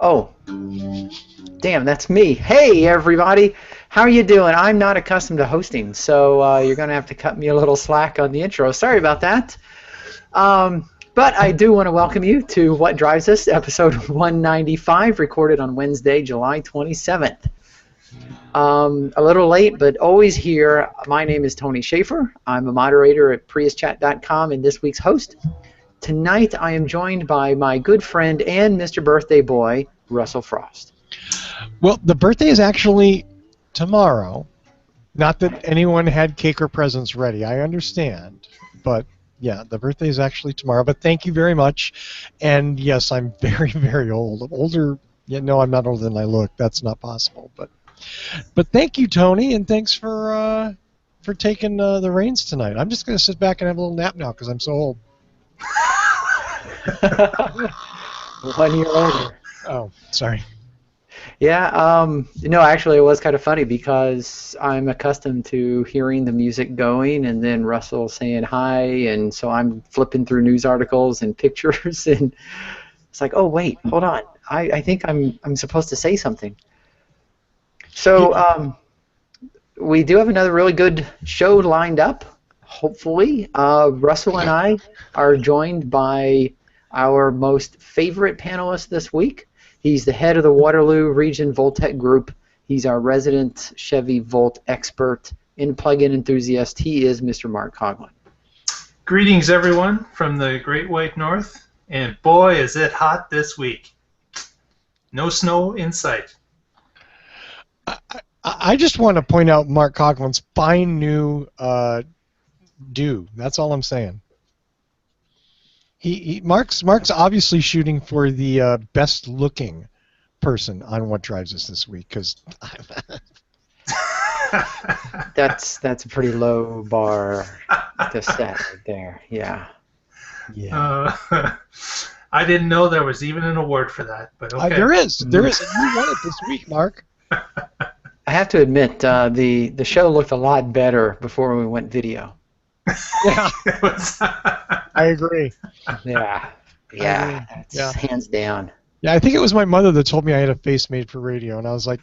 Oh, damn, that's me. Hey, everybody. How are you doing? I'm not accustomed to hosting, so you're going to have to cut me a little slack on the intro. Sorry about that. But I do want to welcome you to What Drives Us, episode 195, recorded on Wednesday, July 27th. A little late, but always here. My name is Tony Schaefer. I'm a moderator at PriusChat.com and this week's host. Tonight I am joined by my good friend and Mr. Birthday Boy, Russell Frost. Well, the birthday is actually tomorrow. Not that anyone had cake or presents ready. I understand. But, yeah, the birthday is actually tomorrow. But thank you very much. And, yes, I'm very, very old. I'm older. Yeah, no, I'm not older than I look. That's not possible. But thank you, Tony, and thanks for taking the reins tonight. I'm just going to sit back and have a little nap now because I'm so old. 1 year older. Oh, sorry. Yeah, actually it was kind of funny because I'm accustomed to hearing the music going and then Russell saying hi, and so I'm flipping through news articles and pictures, and it's like, oh wait, hold on, I think I'm supposed to say something. So we do have another really good show lined up, hopefully. Russell and I are joined by our most favorite panelist this week. He's the head of the Waterloo Region Voltec Group. He's our resident Chevy Volt expert and plug-in enthusiast. He is Mr. Mark Coughlin. Greetings, everyone, from the Great White North, and boy, is it hot this week. No snow in sight. I just want to point out Mark Coughlin's fine new do. That's all I'm saying. Mark's obviously shooting for the best-looking person on What Drives Us this week, because that's a pretty low bar to set right there. Yeah. I didn't know there was even an award for that, but okay. There is, and you won it this week, Mark. I have to admit, the show looked a lot better before we went video. Yeah, I agree. Yeah, that's hands down. Yeah, I think it was my mother that told me I had a face made for radio, and I was like,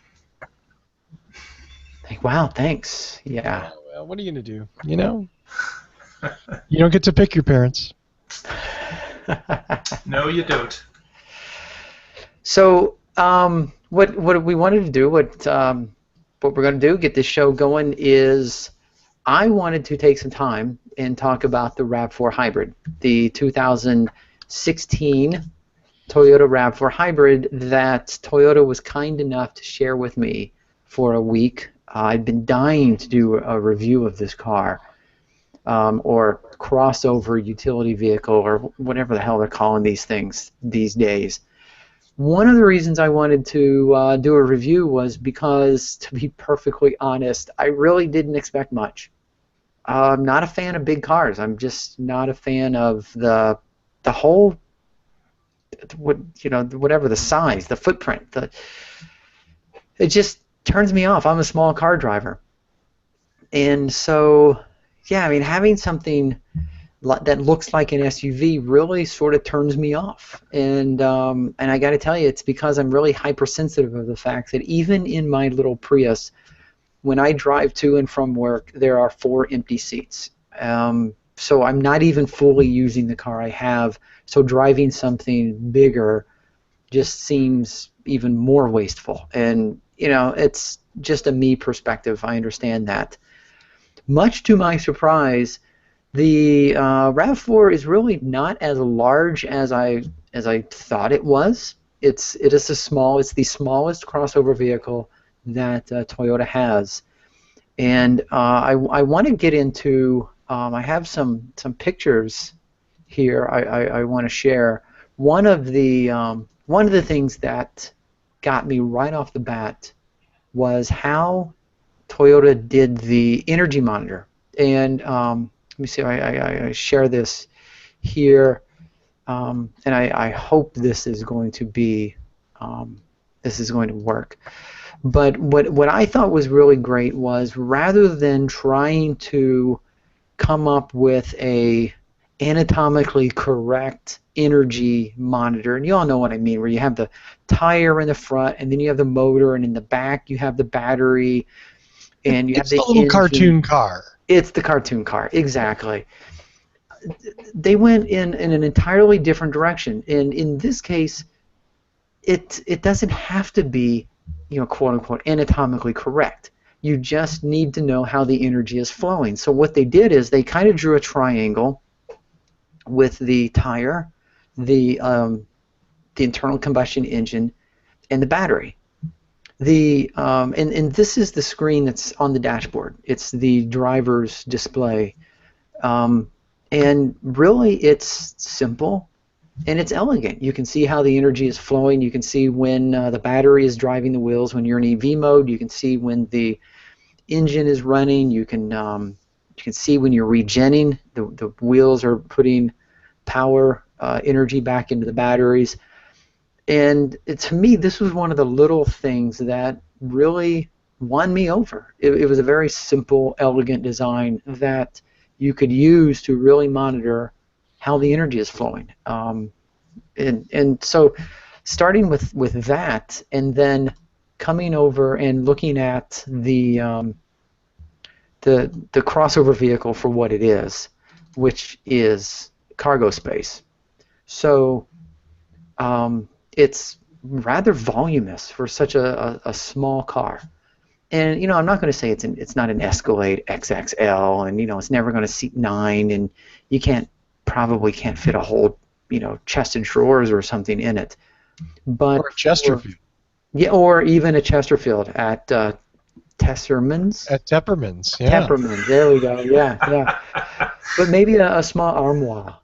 wow, thanks. Yeah. Well, what are you gonna do? You know, you don't get to pick your parents. No, you don't. So, what we wanted to do, what we're going to do, get this show going, is I wanted to take some time and talk about the RAV4 Hybrid, the 2016 Toyota RAV4 Hybrid that Toyota was kind enough to share with me for a week. I'd been dying to do a review of this car, or crossover utility vehicle, or whatever the hell they're calling these things these days. One of the reasons I wanted to do a review was because, to be perfectly honest, I really didn't expect much. I'm not a fan of big cars. I'm just not a fan of the whole, whatever the size, the footprint. It just turns me off. I'm a small car driver, and so yeah, I mean, having something that looks like an SUV really sort of turns me off, and I got to tell you, it's because I'm really hypersensitive of the fact that even in my little Prius, when I drive to and from work, there are 4 empty seats. So I'm not even fully using the car I have. So driving something bigger just seems even more wasteful. And it's just a me perspective. I understand that. Much to my surprise, the RAV4 is really not as large as I thought it was. It's the smallest crossover vehicle that Toyota has, and I want to get into. I have some pictures here. I want to share. One of the things that got me right off the bat was how Toyota did the energy monitor, and let me see. I share this here, and I hope this is going to be work. But what I thought was really great was, rather than trying to come up with a anatomically correct energy monitor, and you all know what I mean, where you have the tire in the front, and then you have the motor, and in the back you have the battery, and you have It's the the little engine. cartoon car. It's the cartoon car, exactly. They went in an entirely different direction, and in this case, it doesn't have to be, quote unquote, anatomically correct. You just need to know how the energy is flowing. So what they did is they kind of drew a triangle with the tire, the internal combustion engine, and the battery. And this is the screen that's on the dashboard. It's the driver's display. And really, it's simple and it's elegant. You can see how the energy is flowing. You can see when the battery is driving the wheels when you're in EV mode. You can see when the engine is running. You can see when you're regenning. The wheels are putting power energy back into the batteries. And to me, this was one of the little things that really won me over. It was a very simple, elegant design that you could use to really monitor how the energy is flowing. And so starting with that, and then coming over and looking at the crossover vehicle for what it is, which is cargo space. So it's rather voluminous for such a small car. And I'm not going to say it's not an Escalade XXL, and it's never going to seat 9, and you probably can't fit a whole chest of drawers or something in it. But Or a Chesterfield. Yeah, or even a Chesterfield at Tesserman's. At Tepperman's, yeah. Tepperman, there we go. Yeah. But maybe a small armoire.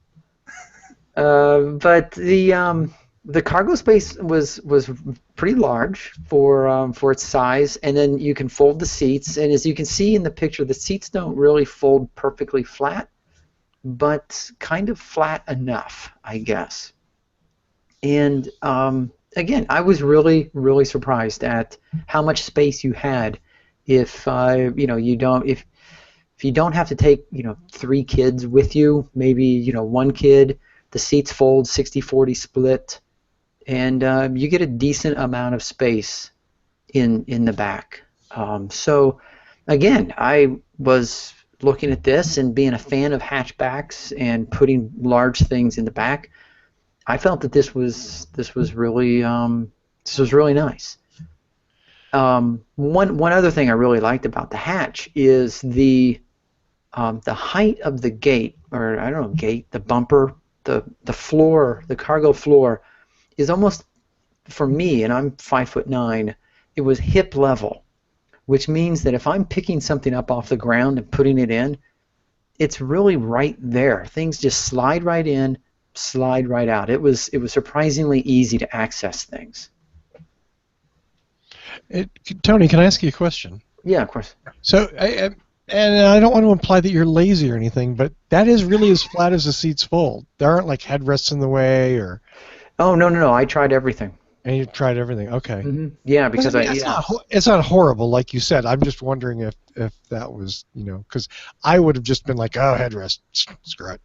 But the cargo space was pretty large for its size, and then you can fold the seats, and as you can see in the picture, the seats don't really fold perfectly flat, but kind of flat enough, I guess. And again, I was really, really surprised at how much space you had if you don't have to take 3 kids with you, maybe one kid. The seats fold 60-40 split, and you get a decent amount of space in the back. So again, I was looking at this and being a fan of hatchbacks and putting large things in the back. I felt that this was really nice. One other thing I really liked about the hatch is the height of the gate, or I don't know, gate, the bumper, the floor, the cargo floor is almost, for me, and I'm 5'9", it was hip level, which means that if I'm picking something up off the ground and putting it in, it's really right there. Things just slide right in, slide right out. It was surprisingly easy to access things. Tony, can I ask you a question? Yeah, of course. So, and I don't want to imply that you're lazy or anything, but that is really as flat as the seats fold. There aren't like headrests in the way, or. Oh no! I tried everything. And you tried everything. Okay. Mm-hmm. Yeah, because it's not horrible, like you said. I'm just wondering if that was because I would have just been like, oh, headrest, screw it.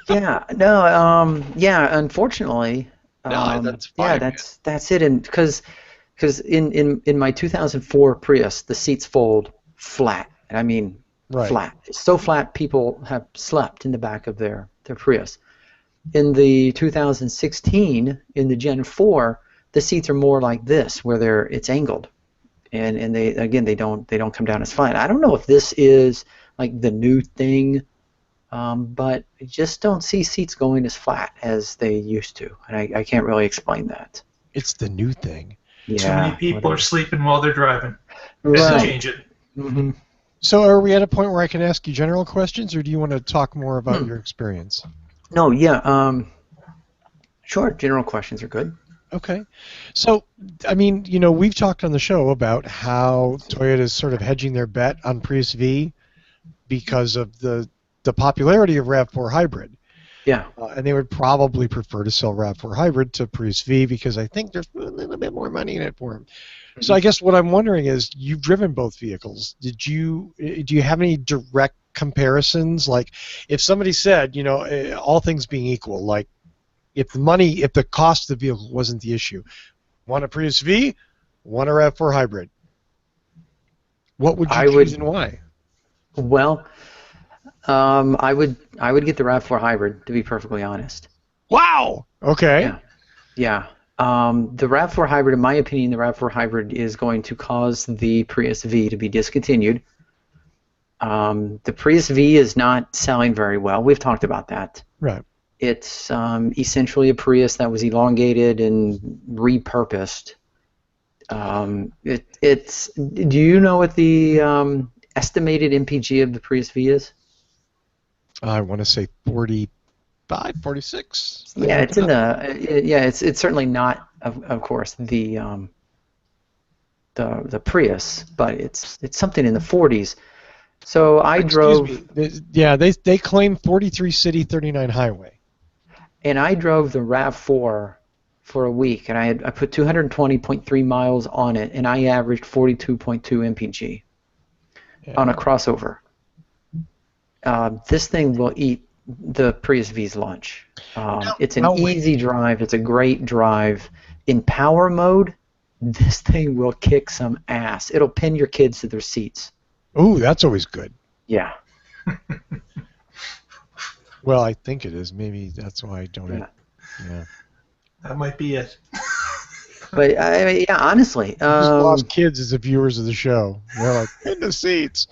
Yeah. No. Yeah. Unfortunately. No, that's fine. Yeah. That's it. And because in my 2004 Prius, the seats fold flat. I mean, right. Flat. So flat, people have slept in the back of their Prius. In the 2016, in the Gen 4, the seats are more like this, where it's angled, and they don't come down as flat. I don't know if this is like the new thing, but I just don't see seats going as flat as they used to, and I can't really explain that. It's the new thing. Yeah, too many people are sleeping while they're driving. Right. Have to change it. Mm-hmm. So are we at a point where I can ask you general questions, or do you want to talk more about your experience? No, yeah, sure. General questions are good. Okay. So, I mean, we've talked on the show about how Toyota is sort of hedging their bet on Prius V because of the popularity of RAV4 Hybrid. Yeah. And they would probably prefer to sell RAV4 Hybrid to Prius V because I think there's a little bit more money in it for them. Mm-hmm. So I guess what I'm wondering is, you've driven both vehicles. Do you have any direct comparisons? Like, if somebody said, all things being equal, like if the cost of the vehicle wasn't the issue. Want a Prius V? Want a RAV4 hybrid? What would you I choose and would, why? well, I would get the RAV4 hybrid, to be perfectly honest. Wow. Okay. Yeah, yeah. The RAV4 hybrid, in my opinion, the RAV4 hybrid is going to cause the Prius V to be discontinued. The Prius V is not selling very well. We've talked about that. Right. It's essentially a Prius that was elongated and repurposed. It's. Do you know what the estimated MPG of the Prius V is? I want to say 45, 46. Yeah, it's in the. Yeah, it's certainly not, of course, the Prius, but it's something in the 40s. So I drove. Excuse me. Yeah, they claim 43 city, 39 highway. And I drove the RAV4 for a week, and I put 220.3 miles on it, and I averaged 42.2 mpg on a crossover. This thing will eat the Prius V's lunch. It's an easy drive. It's a great drive. In power mode, this thing will kick some ass. It'll pin your kids to their seats. Ooh, that's always good. Yeah. Well, I think it is. Maybe that's why I don't. Yeah. That might be it. But yeah, honestly, just lost kids as the viewers of the show. They're like in the seats.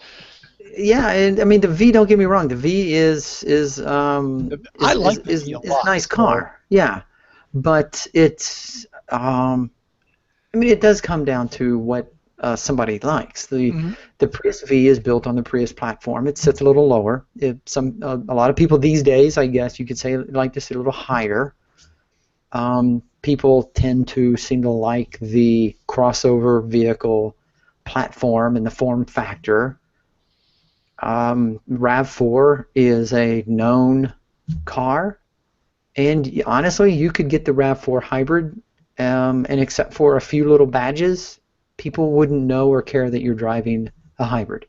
Yeah, and I mean the V. Don't get me wrong. The V is I like the V a lot, a nice car. Yeah, but it's I mean it does come down to what somebody likes. The Prius V is built on the Prius platform. It sits a little lower. A lot of people these days, I guess you could say, like to sit a little higher. People tend to seem to like the crossover vehicle platform and the form factor. RAV4 is a known car, and honestly, you could get the RAV4 hybrid, and except for a few little badges, people wouldn't know or care that you're driving a hybrid.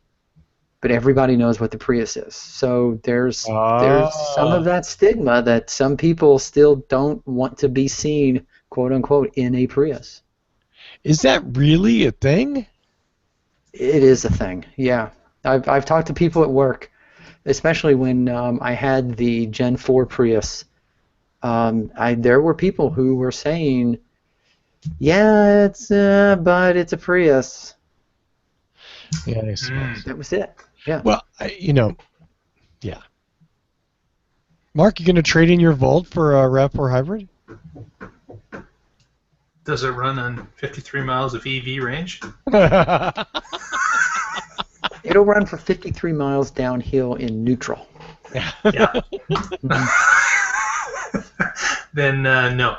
But everybody knows what the Prius is. So there's some of that stigma that some people still don't want to be seen, quote unquote, in a Prius. Is that really a thing? It is a thing, yeah. I've talked to people at work, especially when I had the Gen 4 Prius. There were people who were saying, yeah, but it's a Prius. Yeah, I suppose. That was it. Yeah. Well, yeah. Mark, you going to trade in your Volt for a RAV4 hybrid? Does it run on 53 miles of EV range? It'll run for 53 miles downhill in neutral. Yeah. Then no.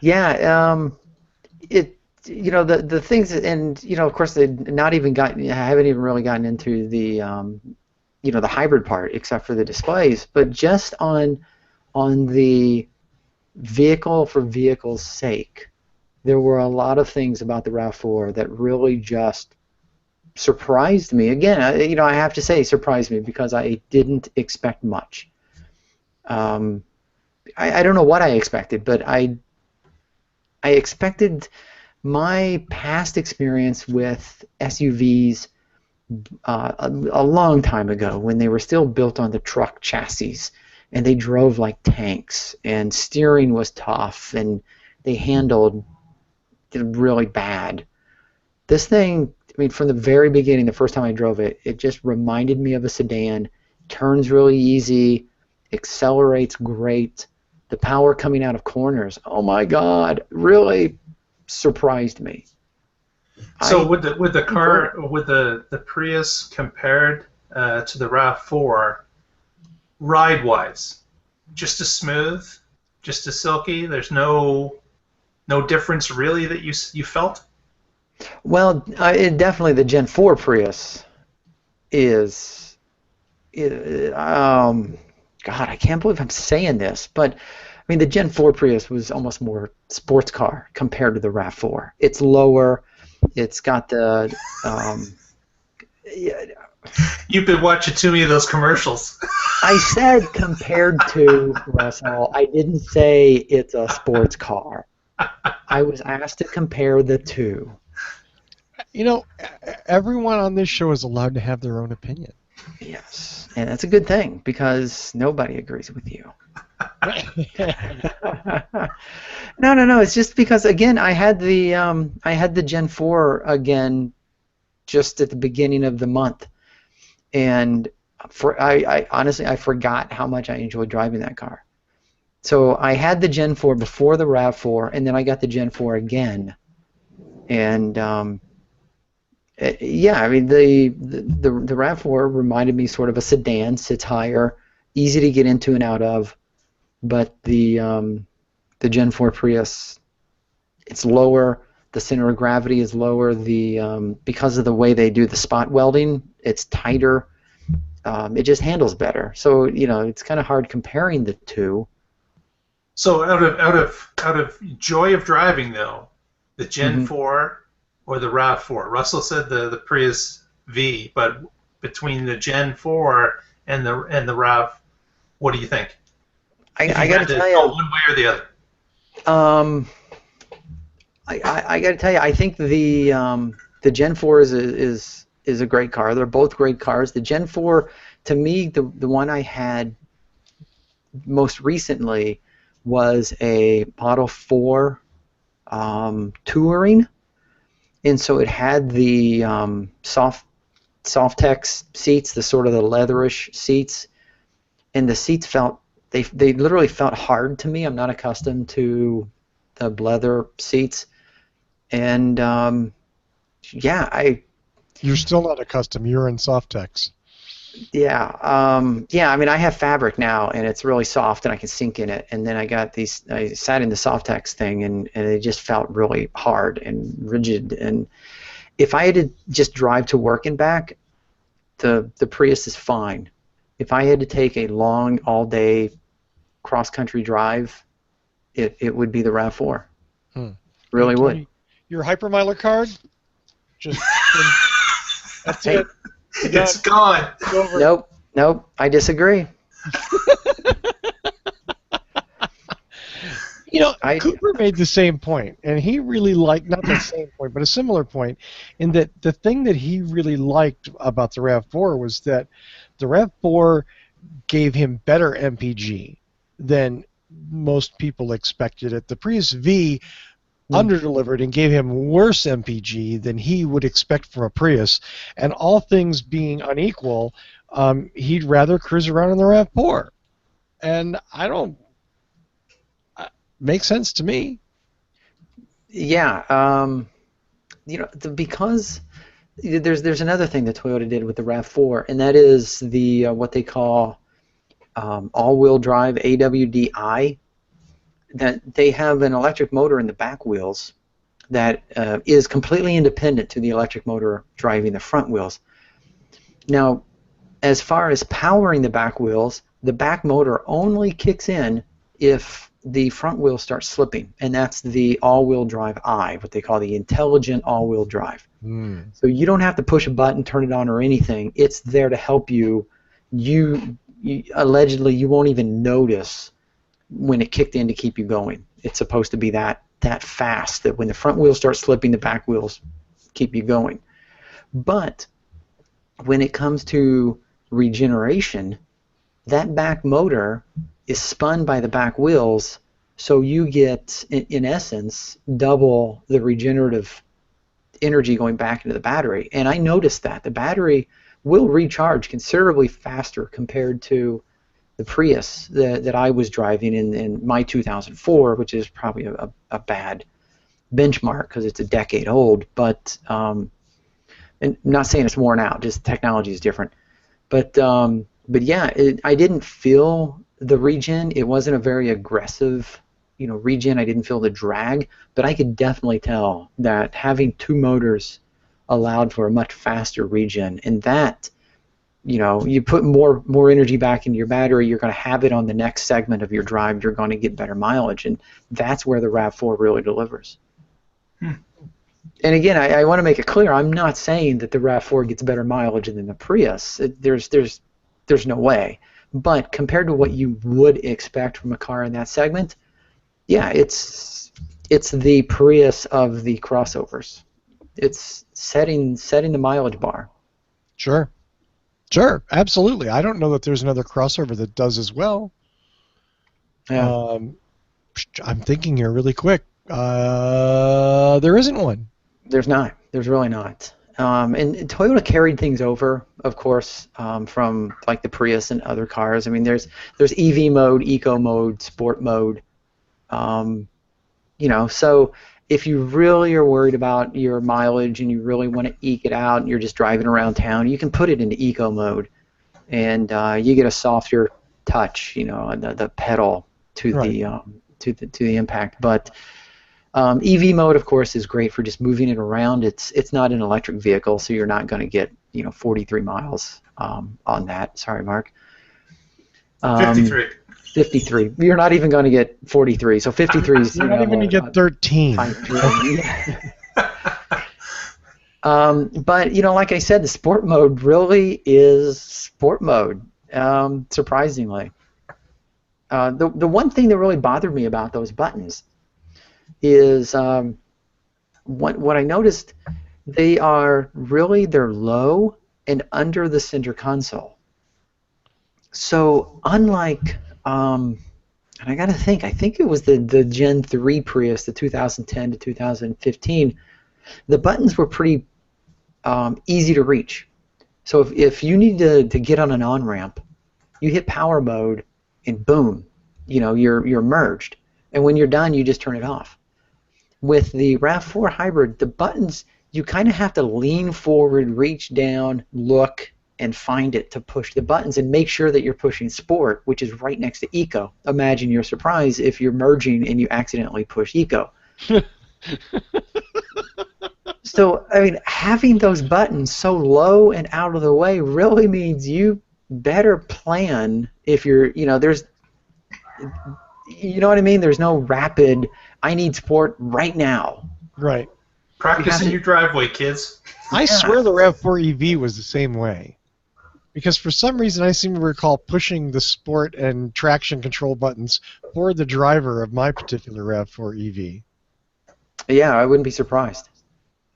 Yeah. The things, and of course they haven't even really gotten into the the hybrid part except for the displays, but just on the vehicle for vehicle's sake, there were a lot of things about the RAV4 that really just surprised me. Again, I have to say surprised me because I didn't expect much. I don't know what I expected, but I expected my past experience with SUVs a long time ago when they were still built on the truck chassis and they drove like tanks and steering was tough and they handled really bad. This thing, I mean, from the very beginning, the first time I drove it, it just reminded me of a sedan. Turns really easy, accelerates great. The power coming out of corners, oh my God, really surprised me. So with the Prius compared to the RAV4, ride-wise, just as smooth, just as silky. There's no difference really that you felt. Well, definitely the Gen 4 Prius is. God, I can't believe I'm saying this, but I mean the Gen 4 Prius was almost more sports car compared to the RAV4. It's lower. It's got the Yeah, You've been watching too many of those commercials. I said compared to Russell. I didn't say it's a sports car. I was asked to compare the two. You know, everyone on this show is allowed to have their own opinion. Yes, and that's a good thing because nobody agrees with you. No. It's just because again, I had the Gen 4 again just at the beginning of the month, and I honestly I forgot how much I enjoyed driving that car. So I had the Gen 4 before the RAV4, and then I got the Gen 4 again, and yeah, I mean the RAV4 reminded me sort of a sedan, sits higher, easy to get into and out of, but the Gen 4 Prius, it's lower. The center of gravity is lower. Because of the way they do the spot welding, it's tighter. It just handles better. So it's kind of hard comparing the two. So out of joy of driving though, the Gen 4 or the RAV4? Russell said the Prius V, but between the Gen 4 and the RAV, what do you think? I got to tell go you, one way or the other. I got to tell you, I think the Gen 4 is a great car. They're both great cars. The Gen 4, to me, the one I had most recently was a Model 4 Touring, and so it had the Softex seats, the sort of the leatherish seats, and the seats they literally felt hard to me. I'm not accustomed to the leather seats, and yeah, You're still not accustomed. You're in Softex. yeah, I mean, I have fabric now, and it's really soft, and I can sink in it. And then I sat in the Softex thing, and it just felt really hard and rigid. And if I had to just drive to work and back, the Prius is fine. If I had to take a long, all-day cross-country drive, it would be the RAV4. Really Tony, would. your Hypermiler card? Just that's Hey. it. It's gone. It's over. Nope. I disagree. Cooper made the same point, and he really liked, not the same point, but a similar point, in that the thing that he really liked about the RAV4 was that the RAV4 gave him better MPG than most people expected it. The Prius V underdelivered and gave him worse MPG than he would expect from a Prius, and all things being unequal, he'd rather cruise around in the RAV4. And I don't... makes sense to me. Yeah, because there's another thing that Toyota did with the RAV4, and that is the what they call all-wheel drive AWDI. That they have an electric motor in the back wheels that is completely independent to the electric motor driving the front wheels. Now, as far as powering the back wheels, the back motor only kicks in if the front wheel starts slipping, and that's the all-wheel drive I, what they call the intelligent all-wheel drive. So you don't have to push a button, turn it on, or anything. It's there to help you. Allegedly, you won't even notice when it kicked in to keep you going. It's supposed to be that fast that when the front wheels start slipping, the back wheels keep you going. But when it comes to regeneration, that back motor is spun by the back wheels, so you get, in essence, double the regenerative energy going back into the battery. And I noticed that the battery will recharge considerably faster compared to the Prius that I was driving in my 2004, which is probably a bad benchmark because it's a decade old, but and I'm not saying it's worn out, just technology is different. But yeah, I didn't feel the regen. It wasn't a very aggressive, regen. I didn't feel the drag, but I could definitely tell that having two motors allowed for a much faster regen, and that, you put more energy back into your battery, you're going to have it on the next segment of your drive, you're going to get better mileage, and that's where the RAV4 really delivers. And again, I want to make it clear, I'm not saying that the RAV4 gets better mileage than the Prius. There's no way. But compared to what you would expect from a car in that segment, yeah, it's the Prius of the crossovers. It's setting the mileage bar. Sure. Sure, absolutely. I don't know that there's another crossover that does as well. Yeah. I'm thinking here really quick. There isn't one. There's not. There's really not. And Toyota carried things over, of course, from like the Prius and other cars. I mean, there's EV mode, eco mode, sport mode. So if you really are worried about your mileage and you really want to eke it out and you're just driving around town, you can put it into eco mode, and you get a softer touch, the pedal to Right. to the impact. But EV mode, of course, is great for just moving it around. It's not an electric vehicle, so you're not going to get 43 miles on that. Sorry, Mark. 53. 53. You're not even going to get 43. So 53 is You're not even going to get 13. But like I said, the sport mode really is sport mode. Surprisingly, the one thing that really bothered me about those buttons is what I noticed. They're low and under the center console. So unlike and I got to think, I think it was the Gen 3 Prius, the 2010 to 2015, the buttons were pretty easy to reach. So if you need to get on an on-ramp, you hit power mode and boom, you're merged. And when you're done, you just turn it off. With the RAV4 hybrid, the buttons, you kind of have to lean forward, reach down, look, and find it to push the buttons and make sure that you're pushing sport, which is right next to eco. Imagine your surprise if you're merging and you accidentally push eco. So, I mean, having those buttons so low and out of the way really means you better plan if you're, there's, you know what I mean? There's no rapid, I need sport right now. Right. Practice in your driveway, kids. I swear the RAV4 EV was the same way. Because for some reason I seem to recall pushing the sport and traction control buttons for the driver of my particular RAV4 EV. Yeah, I wouldn't be surprised.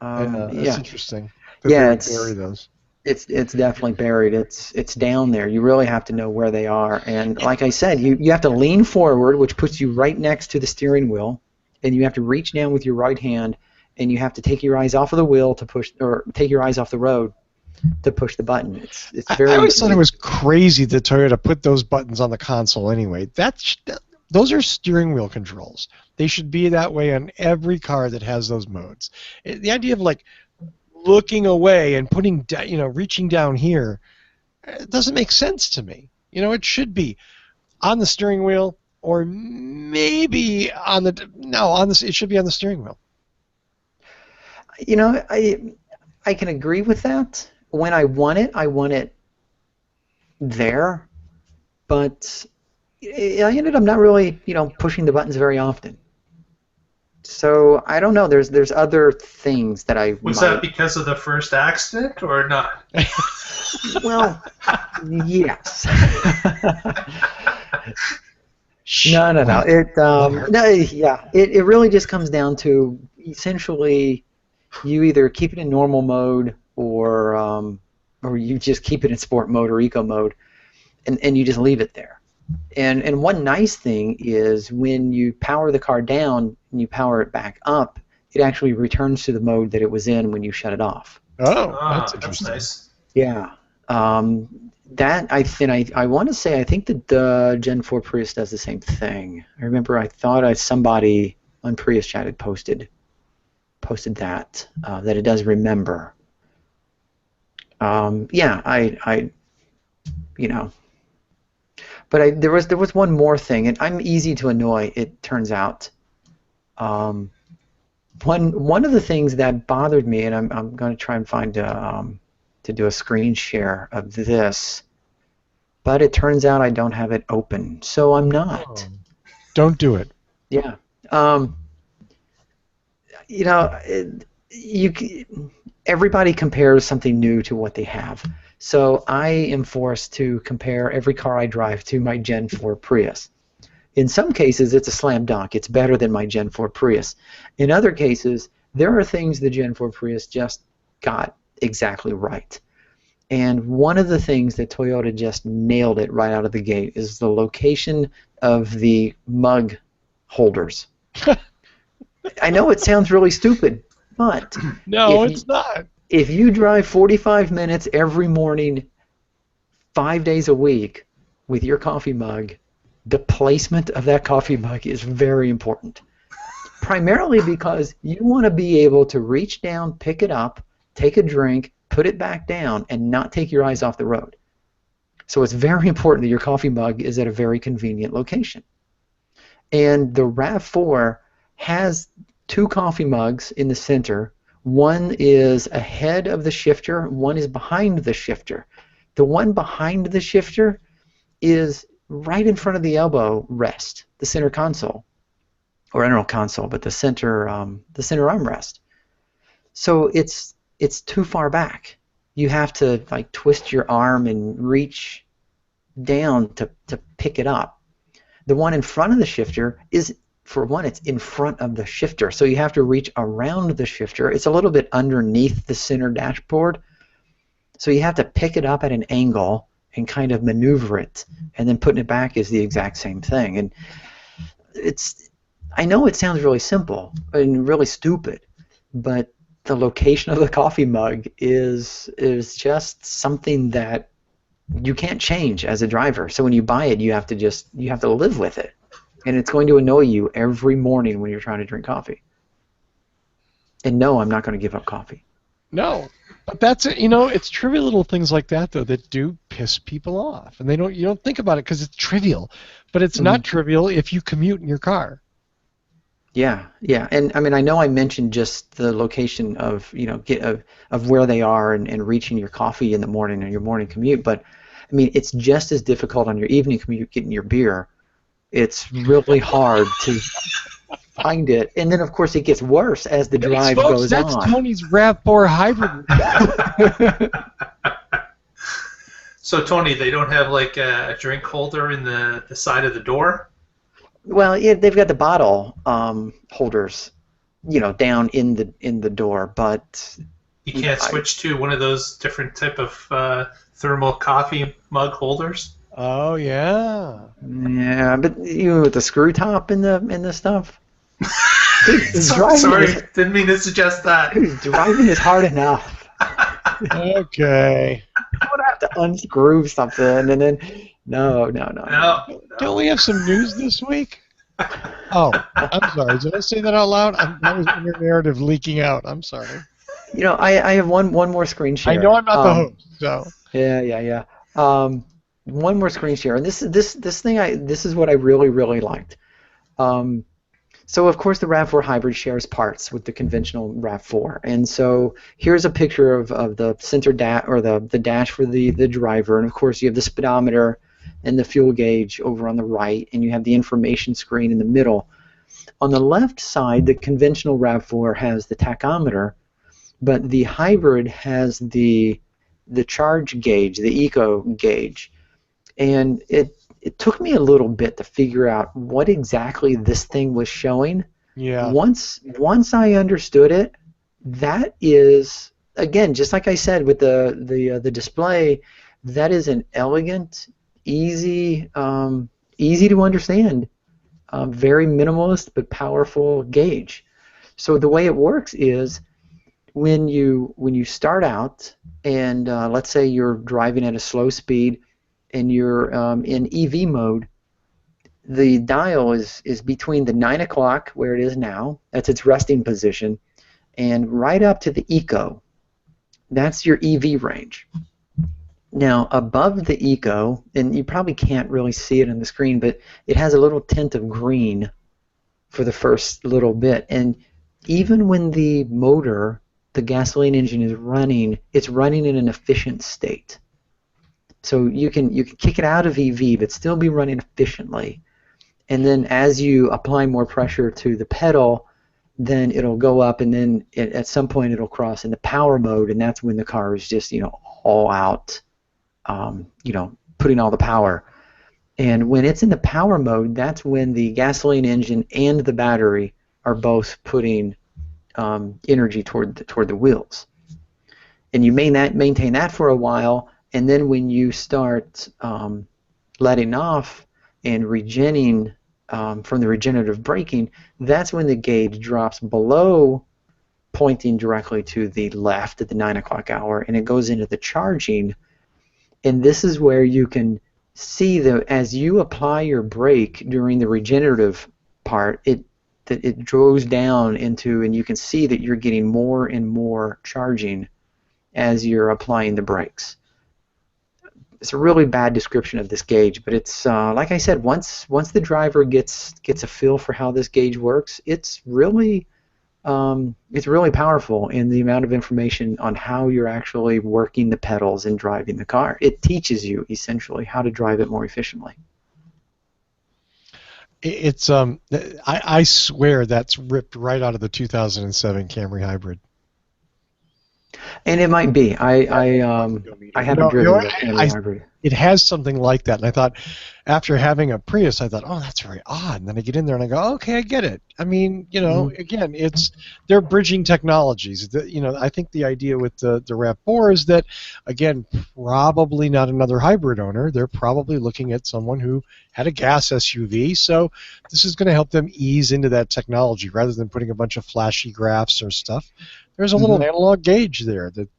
That's interesting. Bury those. It's definitely buried. It's down there. You really have to know where they are. And like I said, you have to lean forward, which puts you right next to the steering wheel, and you have to reach down with your right hand, and you have to take your eyes off of the wheel to push, or take your eyes off the road to push the button. It's very. I always thought it was crazy that Toyota put those buttons on the console anyway. Those are steering wheel controls. They should be that way on every car that has those modes. The idea of like looking away and putting reaching down here, it doesn't make sense to me. It should be on the steering wheel or maybe it should be on the steering wheel. I can agree with that. When I want it there, but I ended up not really, pushing the buttons very often. So I don't know. There's other things that I was that because of the first accident or not? Well, yes. No. It really just comes down to essentially you either keep it in normal mode or you just keep it in sport mode or eco mode, and you just leave it there. And one nice thing is when you power the car down and you power it back up, it actually returns to the mode that it was in when you shut it off. Oh, that's interesting. Nice. Yeah. That I want to say I think that the Gen 4 Prius does the same thing. I remember I thought somebody on Prius Chat had posted that it does remember. But there was one more thing, and I'm easy to annoy. It turns out. One of the things that bothered me, and I'm going to try and find to do a screen share of this, but it turns out I don't have it open, so I'm not. Oh, don't do it. Yeah. everybody compares something new to what they have. So I am forced to compare every car I drive to my Gen 4 Prius. In some cases, it's a slam dunk. It's better than my Gen 4 Prius. In other cases, there are things the Gen 4 Prius just got exactly right. And one of the things that Toyota just nailed it right out of the gate is the location of the mug holders. I know it sounds really stupid, but No, it's not. if you drive 45 minutes every morning, 5 days a week with your coffee mug, the placement of that coffee mug is very important. Primarily because you want to be able to reach down, pick it up, take a drink, put it back down, and not take your eyes off the road. So it's very important that your coffee mug is at a very convenient location. And the RAV4 has two coffee mugs in the center. One is ahead of the shifter, one is behind the shifter. The one behind the shifter is right in front of the elbow rest, the center console. Or I don't know console, but the center armrest. So it's too far back. You have to like twist your arm and reach down to pick it up. The one in front of the shifter is, for one, it's in front of the shifter, so you have to reach around the shifter. It's a little bit underneath the center dashboard, so you have to pick it up at an angle and kind of maneuver it, and then putting it back is the exact same thing. And I know it sounds really simple and really stupid, but the location of the coffee mug is just something that you can't change as a driver. So when you buy it, you have to live with it, and it's going to annoy you every morning when you're trying to drink coffee. And no, I'm not going to give up coffee. No, but that's it. You know, it's trivial little things like that though that do piss people off, and you don't think about it because it's trivial, but it's not trivial if you commute in your car. Yeah, and I mean, I know I mentioned just the location of of where they are and reaching your coffee in the morning and your morning commute, but I mean, it's just as difficult on your evening commute getting your beer. It's really hard to find it, and then of course it gets worse as the drive goes on. That's Tony's RAV4 hybrid. So Tony, they don't have like a drink holder in the side of the door? Well, yeah, they've got the bottle holders, down in the door, but you can't switch to one of those different type of thermal coffee mug holders. Oh yeah. Yeah, but with the screw top in the stuff. Sorry, didn't mean to suggest that. Driving is hard enough. Okay. I would have to unscrew something, and then no. Don't we have some news this week? Oh, I'm sorry. Did I say that out loud? That was inner narrative leaking out. I'm sorry. I have one more screen share. I know I'm not the host, so. Yeah. One more screen share, and this is what I really liked. So of course the RAV4 hybrid shares parts with the conventional RAV4, and so here's a picture of the center the dash for the driver, and of course you have the speedometer and the fuel gauge over on the right, and you have the information screen in the middle. On the left side, the conventional RAV4 has the tachometer, but the hybrid has the charge gauge, the eco gauge, and it took me a little bit to figure out what exactly this thing was showing. Yeah. Once I understood it, that is, again, just like I said with the display, that is an elegant, easy to understand, very minimalist but powerful gauge. So the way it works is when you start out and let's say you're driving at a slow speed and you're in EV mode, the dial is between the 9 o'clock, where it is now, that's its resting position, and right up to the Eco. That's your EV range. Now, above the Eco, and you probably can't really see it on the screen, but it has a little tint of green for the first little bit. And even when the motor, the gasoline engine, is running, it's running in an efficient state. So you can kick it out of EV, but still be running efficiently. And then as you apply more pressure to the pedal, then it'll go up, and then at some point it'll cross into power mode, and that's when the car is just all out, putting all the power. And when it's in the power mode, that's when the gasoline engine and the battery are both putting energy toward the wheels. And you maintain that for a while, and then when you start letting off and regenning from the regenerative braking, that's when the gauge drops below, pointing directly to the left at the 9 o'clock hour, and it goes into the charging. And this is where you can see that as you apply your brake during the regenerative part, it goes down into, and you can see that you're getting more and more charging as you're applying the brakes. It's a really bad description of this gauge, but it's like I said, once the driver gets a feel for how this gauge works, it's really powerful in the amount of information on how you're actually working the pedals and driving the car. It teaches you essentially how to drive it more efficiently. It's I swear that's ripped right out of the 2007 Camry Hybrid. And it might be. I haven't driven the Camry Hybrid. It has something like that, and I thought, after having a Prius, I thought, oh, that's very odd. And then I get in there and I go, okay, I get it. I mean, again, they're bridging technologies. I think the idea with the RAV4 is that, again, probably not another hybrid owner. They're probably looking at someone who had a gas SUV, so this is going to help them ease into that technology rather than putting a bunch of flashy graphs or stuff. There's a little analog gauge there that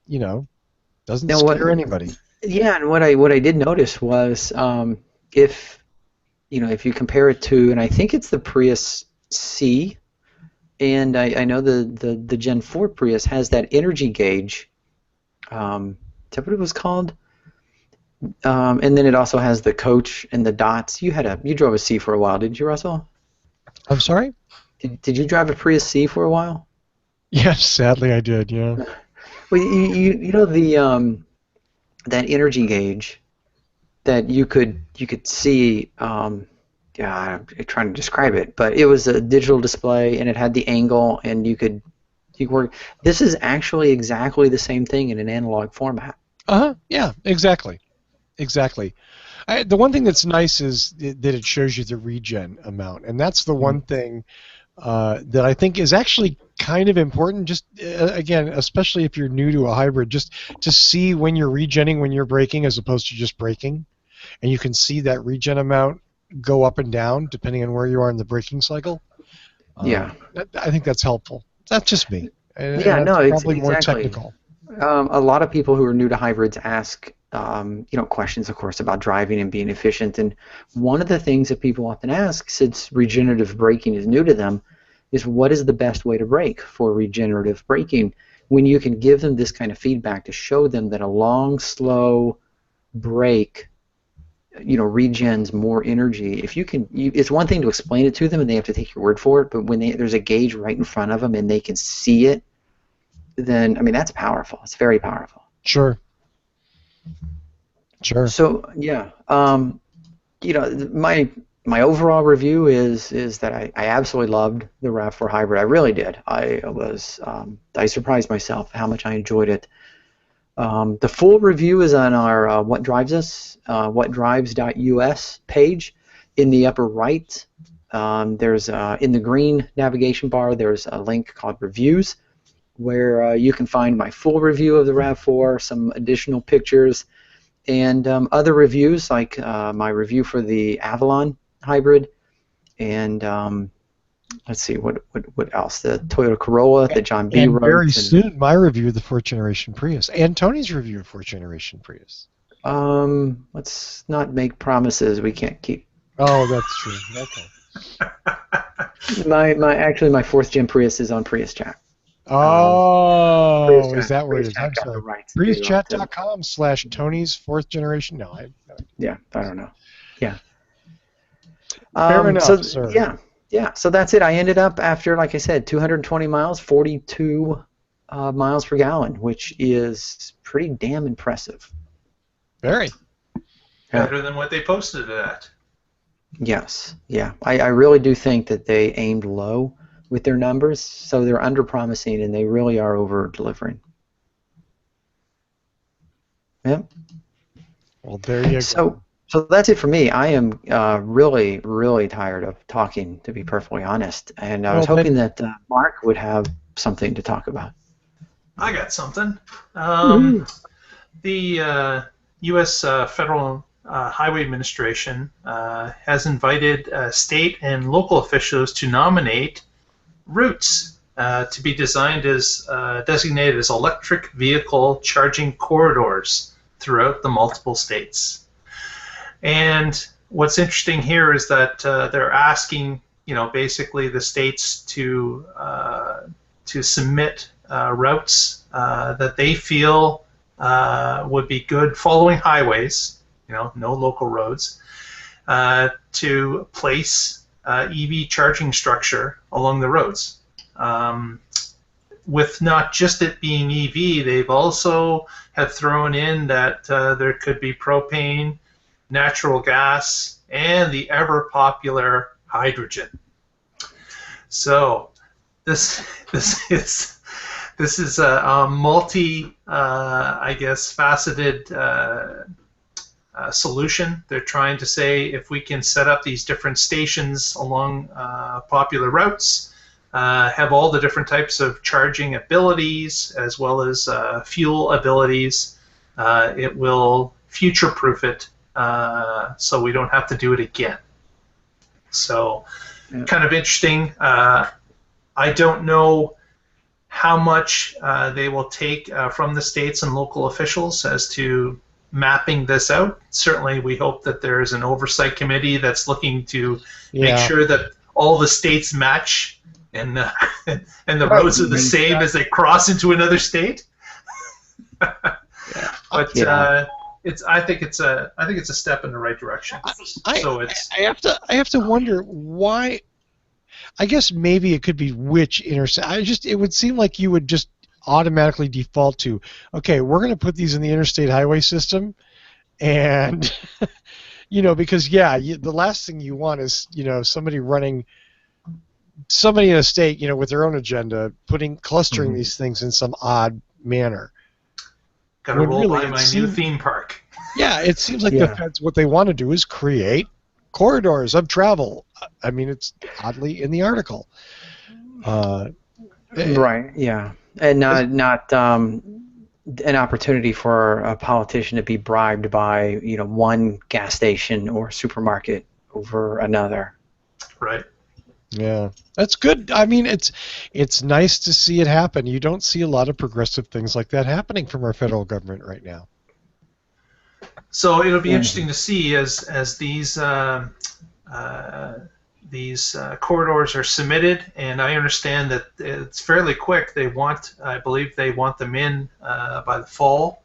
doesn't scare anybody. Yeah, and what I did notice was if you compare it to, and I think it's the Prius C, and I know the Gen 4 Prius has that energy gauge. Is that what it was called? And then it also has the coach and the dots. You drove a C for a while, didn't you, Russell? I'm sorry? Did you drive a Prius C for a while? Yes, sadly I did. Yeah. Well, you know the that energy gauge that you could see. I'm trying to describe it, but it was a digital display and it had the angle, and you could work. This is actually exactly the same thing in an analog format. Yeah, exactly. The one thing that's nice is that it shows you the regen amount, and that's the one thing that I think is actually kind of important, just again, especially if you're new to a hybrid, just to see when you're regenning, when you're braking, as opposed to just braking. And you can see that regen amount go up and down depending on where you are in the braking cycle. I think that's helpful. That's just me. It's probably more exactly. technical. A lot of people who are new to hybrids ask questions, of course, about driving and being efficient. And one of the things that people often ask, since regenerative braking is new to them, is what is the best way to brake for regenerative braking? When you can give them this kind of feedback to show them that a long, slow brake, regens more energy. If you can, it's one thing to explain it to them and they have to take your word for it, but when there's a gauge right in front of them and they can see it, then that's powerful. It's very powerful. Sure. So yeah, my overall review is that I absolutely loved the RAV4 hybrid. I really did. I surprised myself how much I enjoyed it. The full review is on our What Drives Us, whatdrives.us page. In the upper right, there's in the green navigation bar, there's a link called Reviews, where you can find my full review of the RAV4, some additional pictures, and other reviews like my review for the Avalon hybrid, and let's see what else, the Toyota Corolla, the John B. And very soon, my review of the 4th generation Prius, and Tony's review of 4th generation Prius. Let's not make promises we can't keep. Oh, that's true. Okay. my 4th gen Prius is on Prius Chat. Oh, is that where it is? I'm sorry. PriusChat.com/Tony's 4th generation? No, I don't know. Yeah. Fair enough, sir. Yeah. So that's it. I ended up after, like I said, 220 miles, 42 miles per gallon, which is pretty damn impressive. Very. Better than what they posted it at. Yes. Yeah. I really do think that they aimed low. with their numbers, so they're under promising and they really are over delivering. Yep. Well, there you go. So that's it for me. I am really, really tired of talking, to be perfectly honest. And I was hoping that Mark would have something to talk about. I got something. Woohoo. The U.S. Federal Highway Administration has invited state and local officials to nominate routes to be designed as designated as electric vehicle charging corridors throughout the multiple states. And what's interesting here is that they're asking, basically the states to submit routes that they feel would be good following highways, no local roads, to place EV charging structure along the roads. With not just it being EV, they've also have thrown in that there could be propane, natural gas, and the ever popular hydrogen. So this is a multi, I guess, faceted solution. They're trying to say if we can set up these different stations along popular routes, have all the different types of charging abilities as well as fuel abilities, it will future-proof it so we don't have to do it again. So kind of interesting. I don't know how much they will take from the states and local officials as to mapping this out. Certainly we hope that there's an oversight committee that's looking to make sure that all the states match and the roads are the same as they cross into another state. But I think it's a step in the right direction. I have to wonder why. I guess maybe it could be which interstate. It would seem like you would just automatically default to, okay, we're going to put these in the interstate highway system, and because the last thing you want is somebody in a state with their own agenda clustering these things in some odd manner. Got to roll by my new theme park. Yeah, it seems like the feds, what they want to do is create corridors of travel. I mean, it's oddly in the article. Right. Yeah, and not an opportunity for a politician to be bribed by one gas station or supermarket over another. Right. Yeah, that's good. I mean, it's nice to see it happen. You don't see a lot of progressive things like that happening from our federal government right now. So it'll be interesting to see as these corridors are submitted, and I understand that it's fairly quick. I believe they want them in by the fall,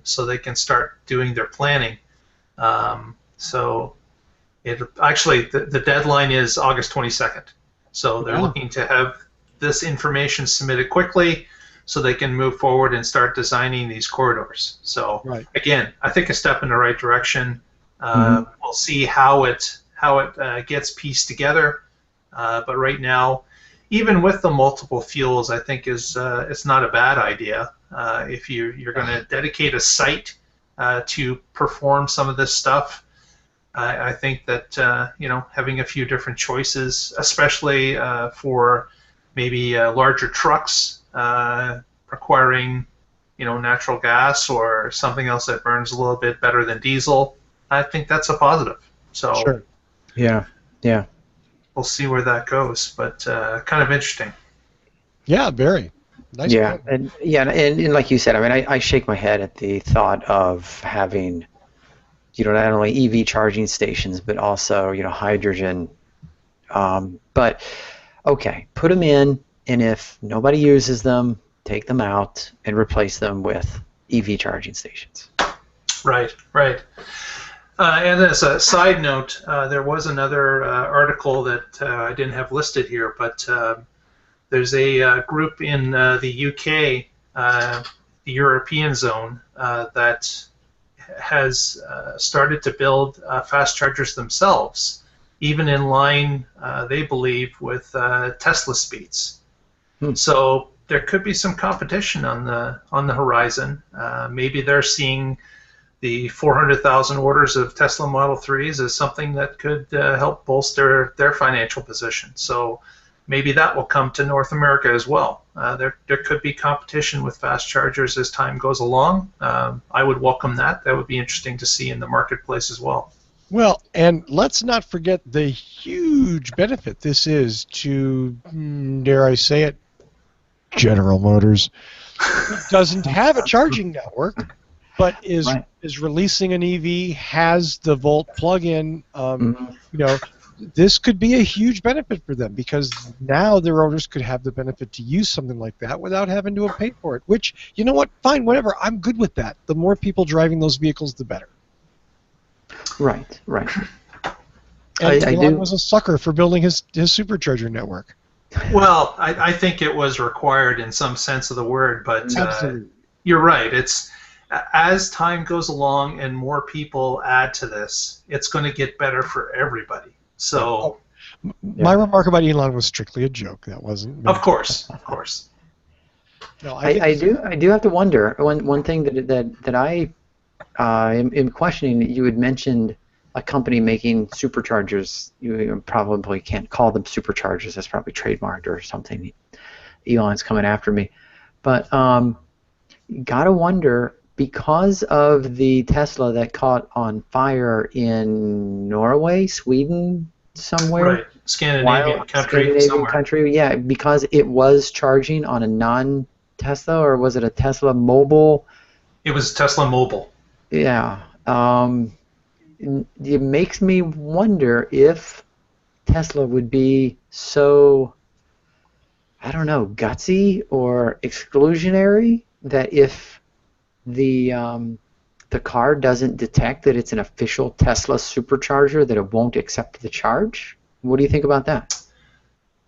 so they can start doing their planning. So the deadline is August 22nd. So they're looking to have this information submitted quickly, so they can move forward and start designing these corridors. So again, I think a step in the right direction. We'll see how it gets pieced together. But right now, even with the multiple fuels, I think it's not a bad idea. If you're going to dedicate a site to perform some of this stuff, I think that having a few different choices, especially for maybe larger trucks requiring natural gas or something else that burns a little bit better than diesel, I think that's a positive. So sure. Yeah. We'll see where that goes, but kind of interesting. Yeah, very. Nice. Yeah, and like you said, I mean, I shake my head at the thought of having, not only EV charging stations, but also, hydrogen. But okay, put them in, and if nobody uses them, take them out and replace them with EV charging stations. Right. And as a side note, there was another article that I didn't have listed here, but there's a group in the UK, the European zone, that has started to build fast chargers themselves, even in line, they believe, with Tesla speeds. So there could be some competition on the horizon. Maybe they're seeing the 400,000 orders of Tesla Model 3s as something that could help bolster their financial position. So maybe that will come to North America as well. There could be competition with fast chargers as time goes along. I would welcome that. That would be interesting to see in the marketplace as well. Well, and let's not forget the huge benefit this is to, dare I say it, General Motors. It doesn't have a charging network, but is releasing an EV, has the Volt plug-in. This could be a huge benefit for them because now their owners could have the benefit to use something like that without having to pay for it. Which, you know what? Fine, whatever. I'm good with that. The more people driving those vehicles, the better. Right. And Elon was a sucker for building his supercharger network. Well, I think it was required in some sense of the word, but you're right. It's as time goes along and more people add to this, it's going to get better for everybody. So, my remark about Elon was strictly a joke. That wasn't. Of course. No, I do have to wonder. One thing that I am questioning. You had mentioned a company making superchargers. You probably can't call them superchargers. That's probably trademarked or something. Elon's coming after me. But gotta wonder, because of the Tesla that caught on fire in Norway, Sweden, somewhere. Right, Scandinavian country. Yeah, because it was charging on a non-Tesla, or was it a Tesla mobile? It was Tesla mobile. Yeah. It makes me wonder if Tesla would be so, I don't know, gutsy or exclusionary that if the car doesn't detect that it's an official Tesla supercharger, that it won't accept the charge. What do you think about that?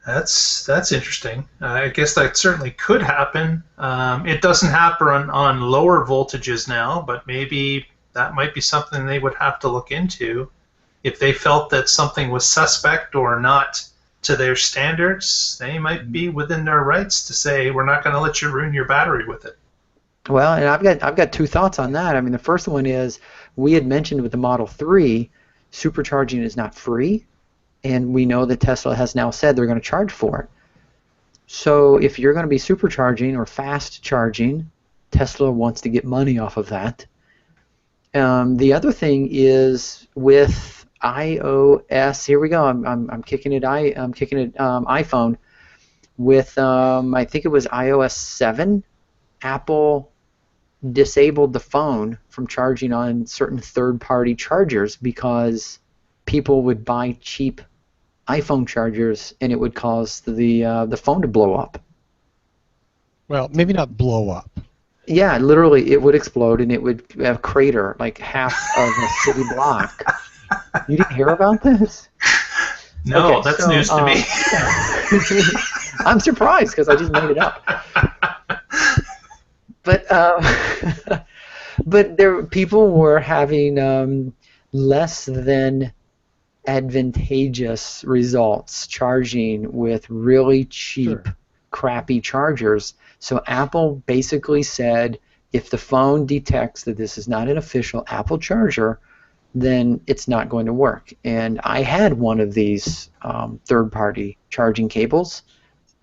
That's interesting. I guess that certainly could happen. It doesn't happen on lower voltages now, but maybe that might be something they would have to look into. If they felt that something was suspect or not to their standards, they might be within their rights to say, we're not going to let you ruin your battery with it. Well, and I've got two thoughts on that. I mean, the first one is, we had mentioned with the Model 3, supercharging is not free, and we know that Tesla has now said they're going to charge for it. So if you're going to be supercharging or fast charging, Tesla wants to get money off of that. The other thing is with iOS. Here we go. I'm kicking it. I'm kicking it. iPhone. With I think it was iOS 7. Apple disabled the phone from charging on certain third-party chargers because people would buy cheap iPhone chargers and it would cause the phone to blow up. Well, maybe not blow up. Yeah, literally, it would explode and it would have crater like half of a city block. You didn't hear about this? No, okay, that's news to me. I'm surprised because I just made it up. But people were having less than advantageous results charging with really cheap, crappy chargers. So Apple basically said, if the phone detects that this is not an official Apple charger, then it's not going to work. And I had one of these third-party charging cables,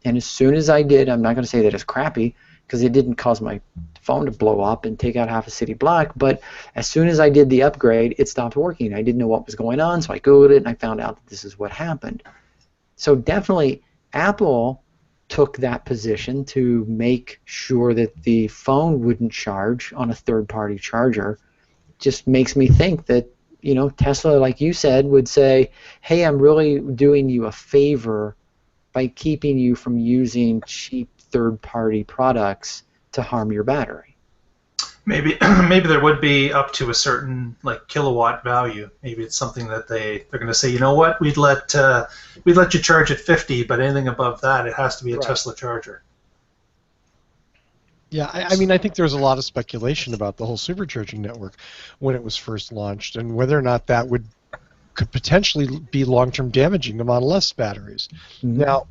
and as soon as I did, I'm not going to say that it's crappy, because it didn't cause my phone to blow up and take out half a city block, but as soon as I did the upgrade, it stopped working. I didn't know what was going on, so I Googled it and I found out that this is what happened. So definitely Apple took that position to make sure that the phone wouldn't charge on a third-party charger. Just makes me think that, you know, Tesla, like you said, would say, hey, I'm really doing you a favor by keeping you from using cheap third-party products to harm your battery. Maybe there would be up to a certain kilowatt value. Maybe it's something that they're going to say, you know what, we'd let you charge at 50, but anything above that, it has to be a Tesla charger. Yeah, I mean, I think there was a lot of speculation about the whole supercharging network when it was first launched, and whether or not that would could potentially be long-term damaging to Model S batteries. Mhm. Now,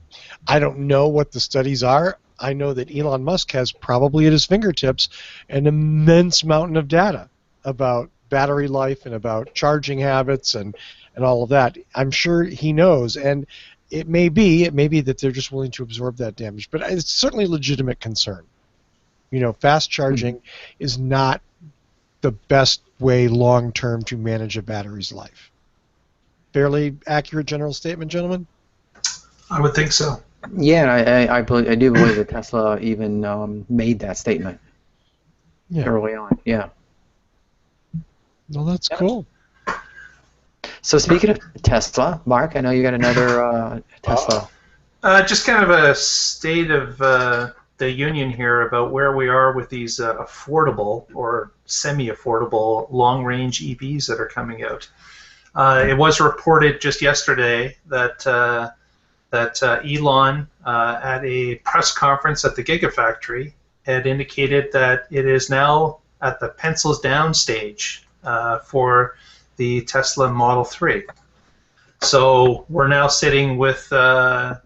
I don't know what the studies are. I know that Elon Musk has probably at his fingertips an immense mountain of data about battery life and about charging habits and all of that. I'm sure he knows, and it may be that they're just willing to absorb that damage, but it's certainly a legitimate concern. Fast charging is not the best way long-term to manage a battery's life. Fairly accurate general statement, gentlemen? I would think so. Yeah, and I do believe that Tesla even made that statement early on. Yeah. Well, that's Yeah. cool. So speaking of Tesla, Mark, I know you got another Tesla. Just kind of a state of the union here about where we are with these affordable or semi-affordable long-range EVs that are coming out. It was reported just yesterday that Elon, at a press conference at the Gigafactory, had indicated that it is now at the pencils down stage for the Tesla Model 3. So we're now sitting with the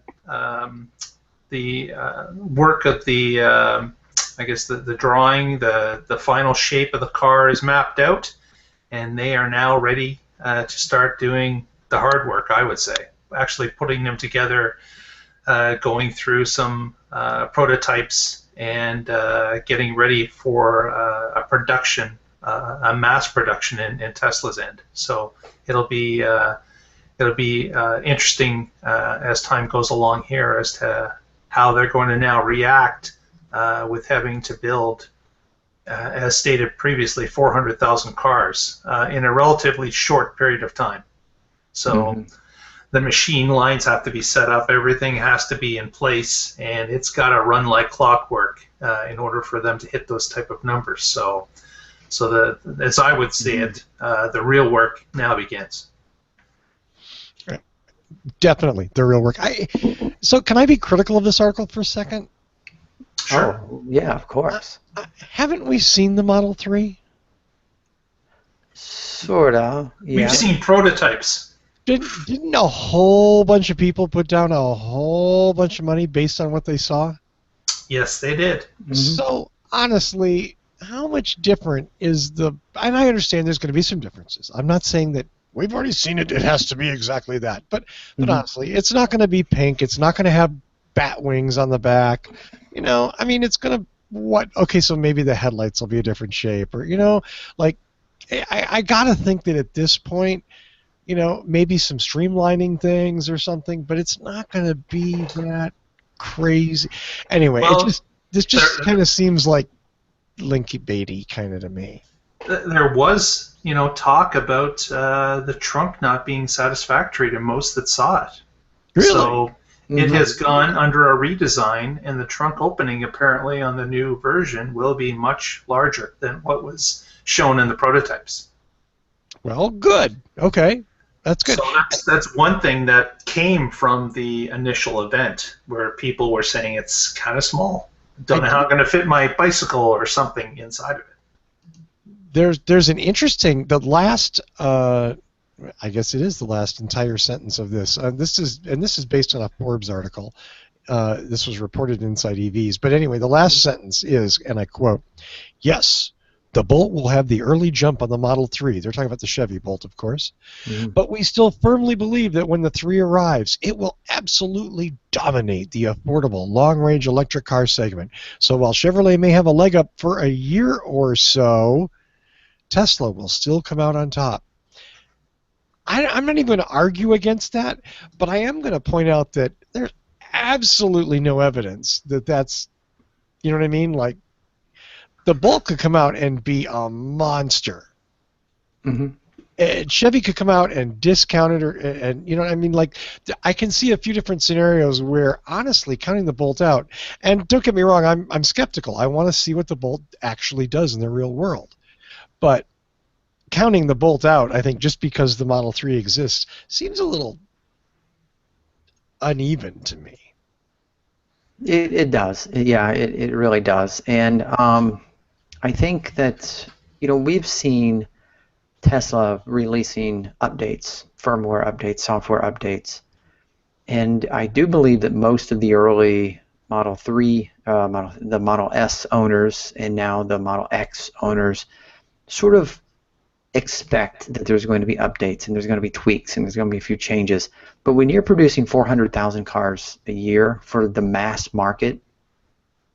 work of the, I guess the drawing, the final shape of the car is mapped out, and they are now ready to start doing the hard work, I would say. Actually putting them together, going through some prototypes, and getting ready for a production, a mass production in Tesla's end. So it'll be interesting as time goes along here as to how they're going to now react with having to build, as stated previously, 400,000 cars in a relatively short period of time. So the machine lines have to be set up, everything has to be in place, and it's got to run like clockwork in order for them to hit those type of numbers. So as I would see it, the real work now begins. Definitely, the real work. So can I be critical of this article for a second? Sure. Oh, yeah, of course. Haven't we seen the Model 3? Sorta. Yeah. We've seen prototypes. Didn't a whole bunch of people put down a whole bunch of money based on what they saw? Yes, they did. So, honestly, how much different is and I understand there's going to be some differences. I'm not saying that we've already seen it, it has to be exactly that. But honestly, it's not going to be pink. It's not going to have bat wings on the back. I mean, it's going to, okay, so maybe the headlights will be a different shape. Or, I got to think that at this point, maybe some streamlining things or something, but it's not going to be that crazy. Anyway, Well, this just kind of seems like Linky Baity kind of to me. There was, talk about the trunk not being satisfactory to most that saw it. Really? So it has gone under a redesign, and the trunk opening apparently on the new version will be much larger than what was shown in the prototypes. Well, good. Okay. That's good. So that's one thing that came from the initial event, where people were saying it's kind of small. Don't know how I'm going to fit my bicycle or something inside of it. There's an interesting, the last, I guess it is the last entire sentence of this. This is based on a Forbes article. This was reported inside EVs. But anyway, the last sentence is, and I quote, "Yes, the Bolt will have the early jump on the Model 3. They're talking about the Chevy Bolt, of course. But we still firmly believe that when the 3 arrives, it will absolutely dominate the affordable long-range electric car segment. So while Chevrolet may have a leg up for a year or so, Tesla will still come out on top." I'm not even going to argue against that, but I am going to point out that there's absolutely no evidence that that's, you know what I mean? Like, the Bolt could come out and be a monster. Chevy could come out and discount it, and you know what I mean? Like, I can see a few different scenarios where, honestly, counting the Bolt out, and don't get me wrong, I'm skeptical. I want to see what the Bolt actually does in the real world. But counting the Bolt out, I think just because the Model 3 exists, seems a little uneven to me. It does. Yeah, it really does. And I think that, we've seen Tesla releasing updates, firmware updates, software updates. And I do believe that most of the early Model 3, the Model S owners, and now the Model X owners sort of expect that there's going to be updates and there's going to be tweaks and there's going to be a few changes. But when you're producing 400,000 cars a year for the mass market,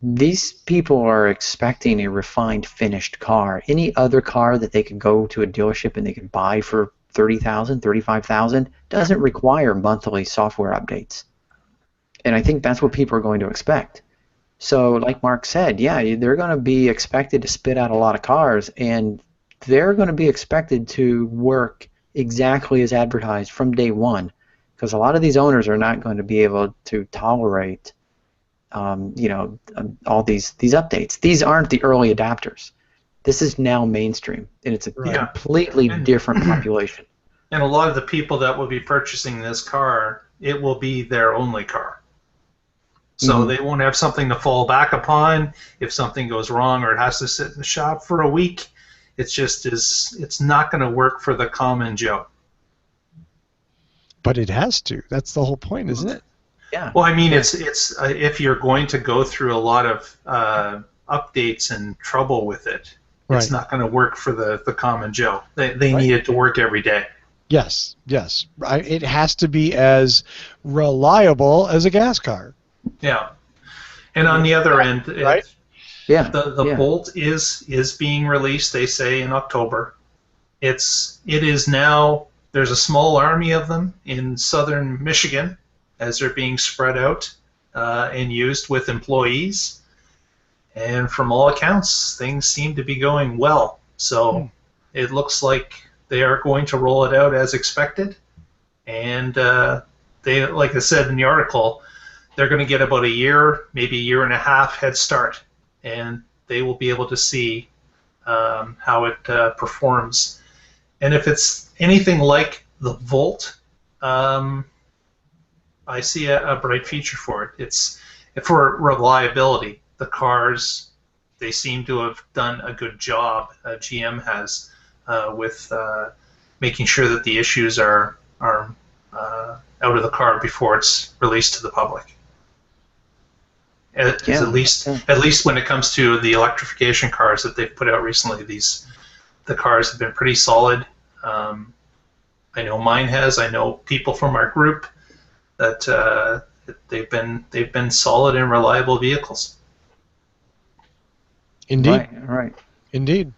these people are expecting a refined, finished car. Any other car that they could go to a dealership and they could buy for 30,000, 35,000 doesn't require monthly software updates. And I think that's what people are going to expect. So like Mark said, yeah, they're going to be expected to spit out a lot of cars, and they're going to be expected to work exactly as advertised from day one, because a lot of these owners are not going to be able to tolerate all these updates. These aren't the early adapters. This is now mainstream, and it's a completely different population. And a lot of the people that will be purchasing this car, it will be their only car. So they won't have something to fall back upon if something goes wrong or it has to sit in the shop for a week. It's not going to work for the common Joe. But it has to. That's the whole point, isn't it? Yeah. Well, I mean, it's if you're going to go through a lot of updates and trouble with it, it's not going to work for the common Joe. They need it to work every day. Yes. It has to be as reliable as a gas car. Yeah. And on the other end, the Bolt is being released, they say, in October. It is now, there's a small army of them in southern Michigan as they're being spread out and used with employees. And from all accounts, things seem to be going well. So it looks like they are going to roll it out as expected. And they, like I said in the article, they're going to get about a year, maybe a year and a half head start. And they will be able to see how it performs. And if it's anything like the Volt, I see a bright future for it. It's for reliability. The cars, they seem to have done a good job. GM has with making sure that the issues are out of the car before it's released to the public. At least when it comes to the electrification cars that they've put out recently, the cars have been pretty solid. I know mine has. I know people from our group that they've been solid and reliable vehicles. Indeed. Right. Indeed.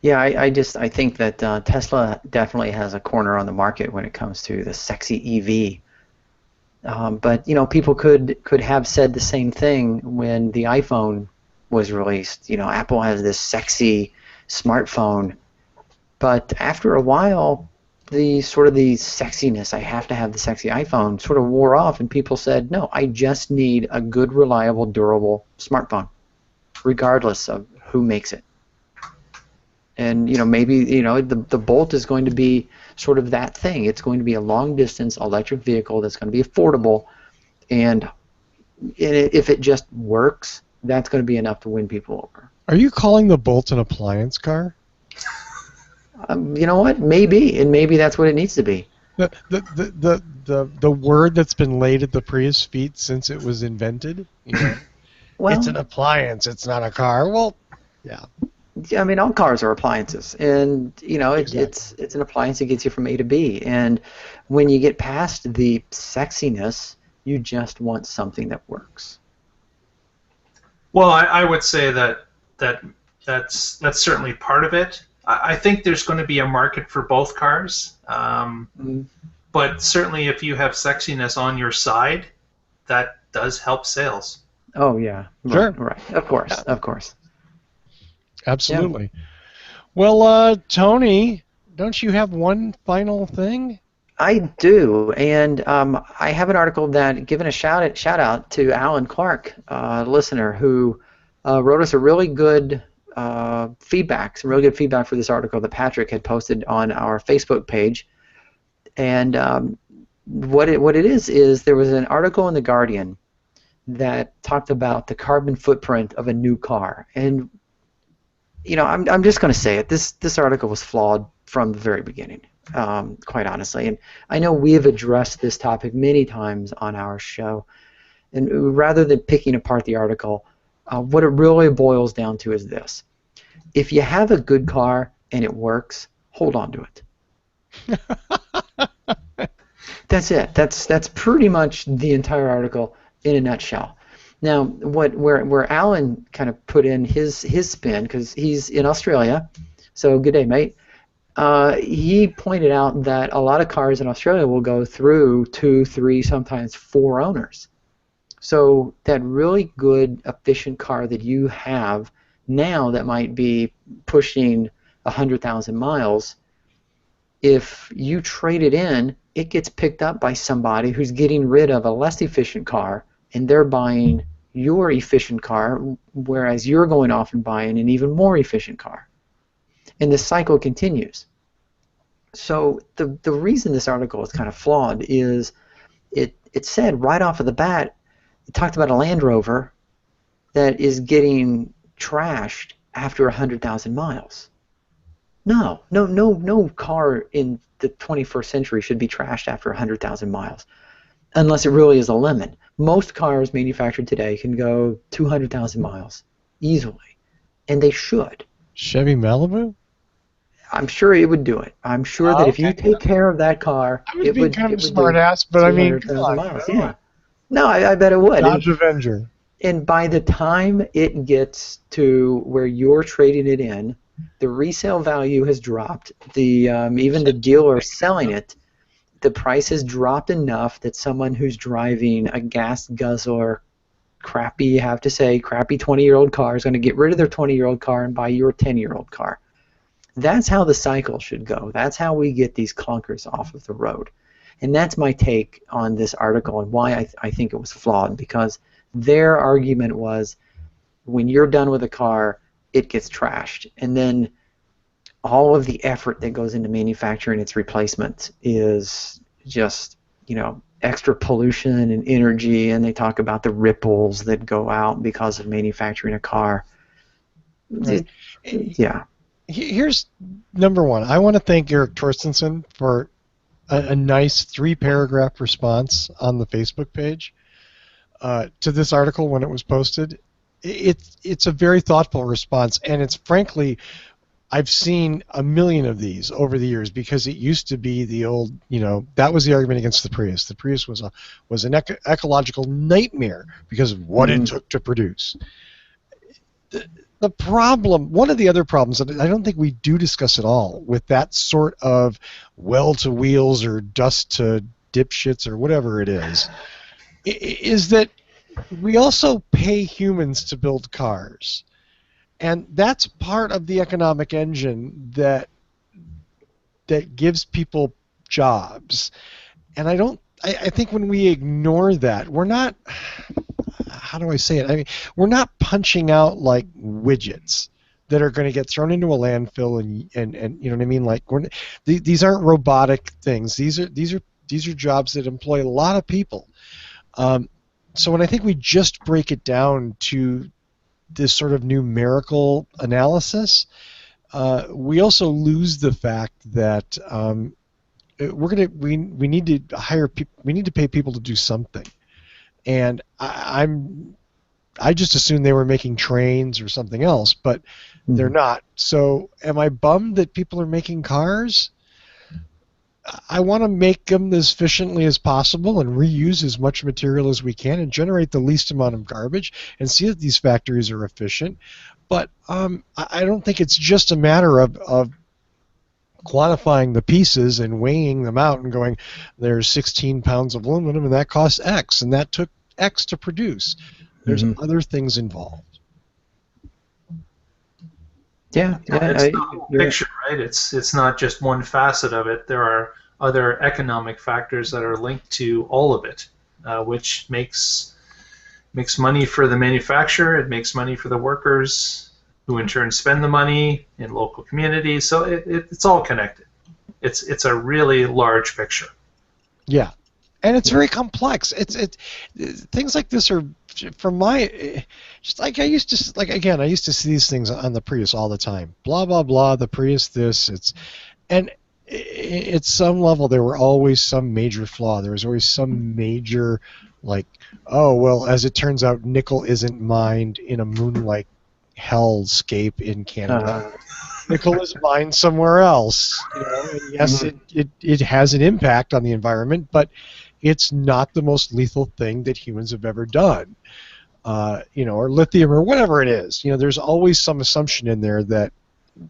Yeah, I think that Tesla definitely has a corner on the market when it comes to the sexy EV. But people could have said the same thing when the iPhone was released. Apple has this sexy smartphone, but after a while, the sexiness, I have to have the sexy iPhone, sort of wore off, and people said, no, I just need a good, reliable, durable smartphone, regardless of who makes it. And maybe the Bolt is going to be sort of that thing. It's going to be a long-distance electric vehicle that's going to be affordable, and if it just works, that's going to be enough to win people over. Are you calling the Bolt an appliance car? You know what? Maybe, and maybe that's what it needs to be. The word that's been laid at the Prius feet since it was invented. Well, it's an appliance. It's not a car. Well, yeah. I mean, all cars are appliances, and Exactly. it's an appliance that gets you from A to B. And when you get past the sexiness, you just want something that works. Well, I would say that's certainly part of it. I think there's going to be a market for both cars, but certainly if you have sexiness on your side, that does help sales. Oh yeah, Sure. right. Of course. Absolutely. Yeah. Well, Tony, don't you have one final thing? I do, and I have an article that giving a shout out to Alan Clark, listener, who wrote us a really good feedback, some really good feedback for this article that Patrick had posted on our Facebook page. And what it is there was an article in the Guardian that talked about the carbon footprint of a new car, and I'm just going to say it. This article was flawed from the very beginning, quite honestly. And I know we have addressed this topic many times on our show. And rather than picking apart the article, what it really boils down to is this: if you have a good car and it works, hold on to it. That's it. That's pretty much the entire article in a nutshell. Now, where Alan kind of put in his spin, because he's in Australia, so good day, mate. He pointed out that a lot of cars in Australia will go through 2, 3, sometimes 4 owners. So that really good, efficient car that you have now that might be pushing 100,000 miles, if you trade it in, it gets picked up by somebody who's getting rid of a less efficient car, and they're buying your efficient car, whereas you're going off and buying an even more efficient car. And the cycle continues. So the reason this article is kind of flawed is it said right off of the bat, it talked about a Land Rover that is getting trashed after 100,000 miles. No car in the 21st century should be trashed after 100,000 miles, unless it really is a lemon. Most cars manufactured today can go 200,000 miles easily, and they should. Chevy Malibu? I'm sure it would do it. I'm sure that if you take care of that car, it would kind of smart ass, but I mean, come on, miles. Yeah. No, I bet it would. Dodge Avenger. And by the time it gets to where you're trading it in, the resale value has dropped. Even the dealer selling it, the price has dropped enough that someone who's driving a gas guzzler, crappy 20-year-old car is going to get rid of their 20-year-old car and buy your 10-year-old car. That's how the cycle should go. That's how we get these clunkers off of the road. And that's my take on this article and why I think it was flawed, because their argument was when you're done with a car, it gets trashed. And then all of the effort that goes into manufacturing its replacement is just, extra pollution and energy, and they talk about the ripples that go out because of manufacturing a car. Right. Yeah. Here's number one. I want to thank Eric Torstensen for a nice 3-paragraph response on the Facebook page to this article when it was posted. It's a very thoughtful response, and it's frankly, I've seen a million of these over the years, because it used to be the old, that was the argument against the Prius. The Prius was an ecological nightmare because of what it took to produce. The problem, one of the other problems that I don't think we do discuss at all with that sort of well to wheels or dust to dipshits or whatever it is that we also pay humans to build cars. And that's part of the economic engine that gives people jobs. And I think when we ignore that, we're not, how do I say it? I mean, we're not punching out like widgets that are going to get thrown into a landfill and you know what I mean? Like these aren't robotic things. These are jobs that employ a lot of people. So when I think we just break it down to this sort of numerical analysis, we also lose the fact that we need to hire people. We need to pay people to do something. And I just assumed they were making trains or something else, but they're not. So am I bummed that people are making cars? I want to make them as efficiently as possible and reuse as much material as we can and generate the least amount of garbage and see that these factories are efficient. But I don't think it's just a matter of quantifying the pieces and weighing them out and going, there's 16 pounds of aluminum and that costs X and that took X to produce. There's other things involved. Yeah, it's the whole picture, right? It's not just one facet of it. There are other economic factors that are linked to all of it, which makes money for the manufacturer. It makes money for the workers, who in turn spend the money in local communities. So it's all connected. It's a really large picture. Yeah, and it's very complex. Things like this are from my, just like I used to, like again, I used to see these things on the Prius all the time. Blah blah blah. The Prius, this, and at some level there were always some major flaw. There was always some major, like, oh well, as it turns out, nickel isn't mined in a moon-like hellscape in Canada. Nickel is mined somewhere else. And yes, it has an impact on the environment, but it's not the most lethal thing that humans have ever done. Or lithium or whatever it is. There's always some assumption in there that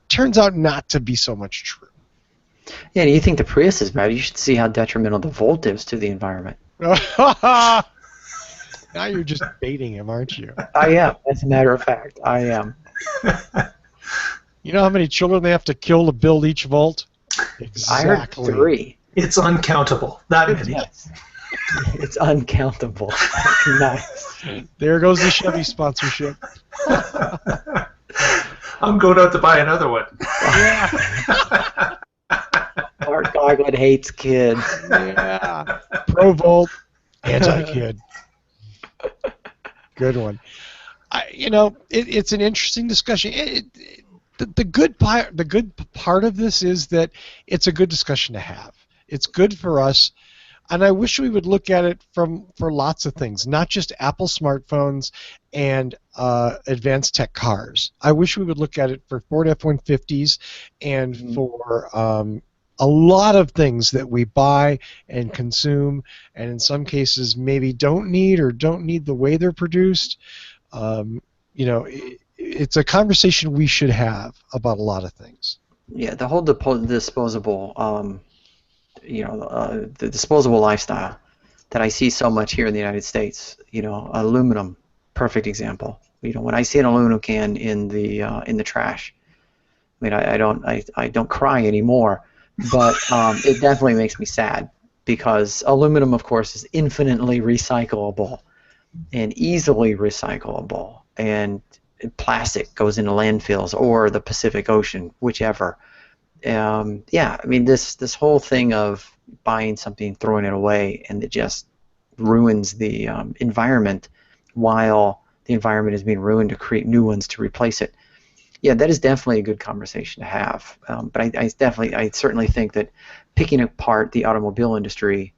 turns out not to be so much true. Yeah, and you think the Prius is bad, you should see how detrimental the Volt is to the environment. Now you're just baiting him, aren't you? I am, as a matter of fact. I am. You know how many children they have to kill to build each Volt? Exactly. I heard 3. It's uncountable. That many. Yes. It's uncountable. Nice. There goes the Chevy sponsorship. I'm going out to buy another one. Yeah. Art Goglin hates kids. Yeah. Pro Volt, anti-kid. Good one. It's an interesting discussion. The good part of this is that it's a good discussion to have. It's good for us, and I wish we would look at it for lots of things, not just Apple smartphones and advanced tech cars. I wish we would look at it for Ford F-150s and for a lot of things that we buy and consume, and in some cases maybe don't need the way they're produced. It's a conversation we should have about a lot of things. Yeah, the whole disposable, the disposable lifestyle that I see so much here in the United States. Aluminum, perfect example. When I see an aluminum can in the trash, I don't cry anymore, but it definitely makes me sad because aluminum, of course, is infinitely recyclable and easily recyclable, and plastic goes into landfills or the Pacific Ocean, whichever. This whole thing of buying something, throwing it away, and it just ruins the environment while the environment is being ruined to create new ones to replace it. Yeah, that is definitely a good conversation to have. But I certainly think that picking apart the automobile industry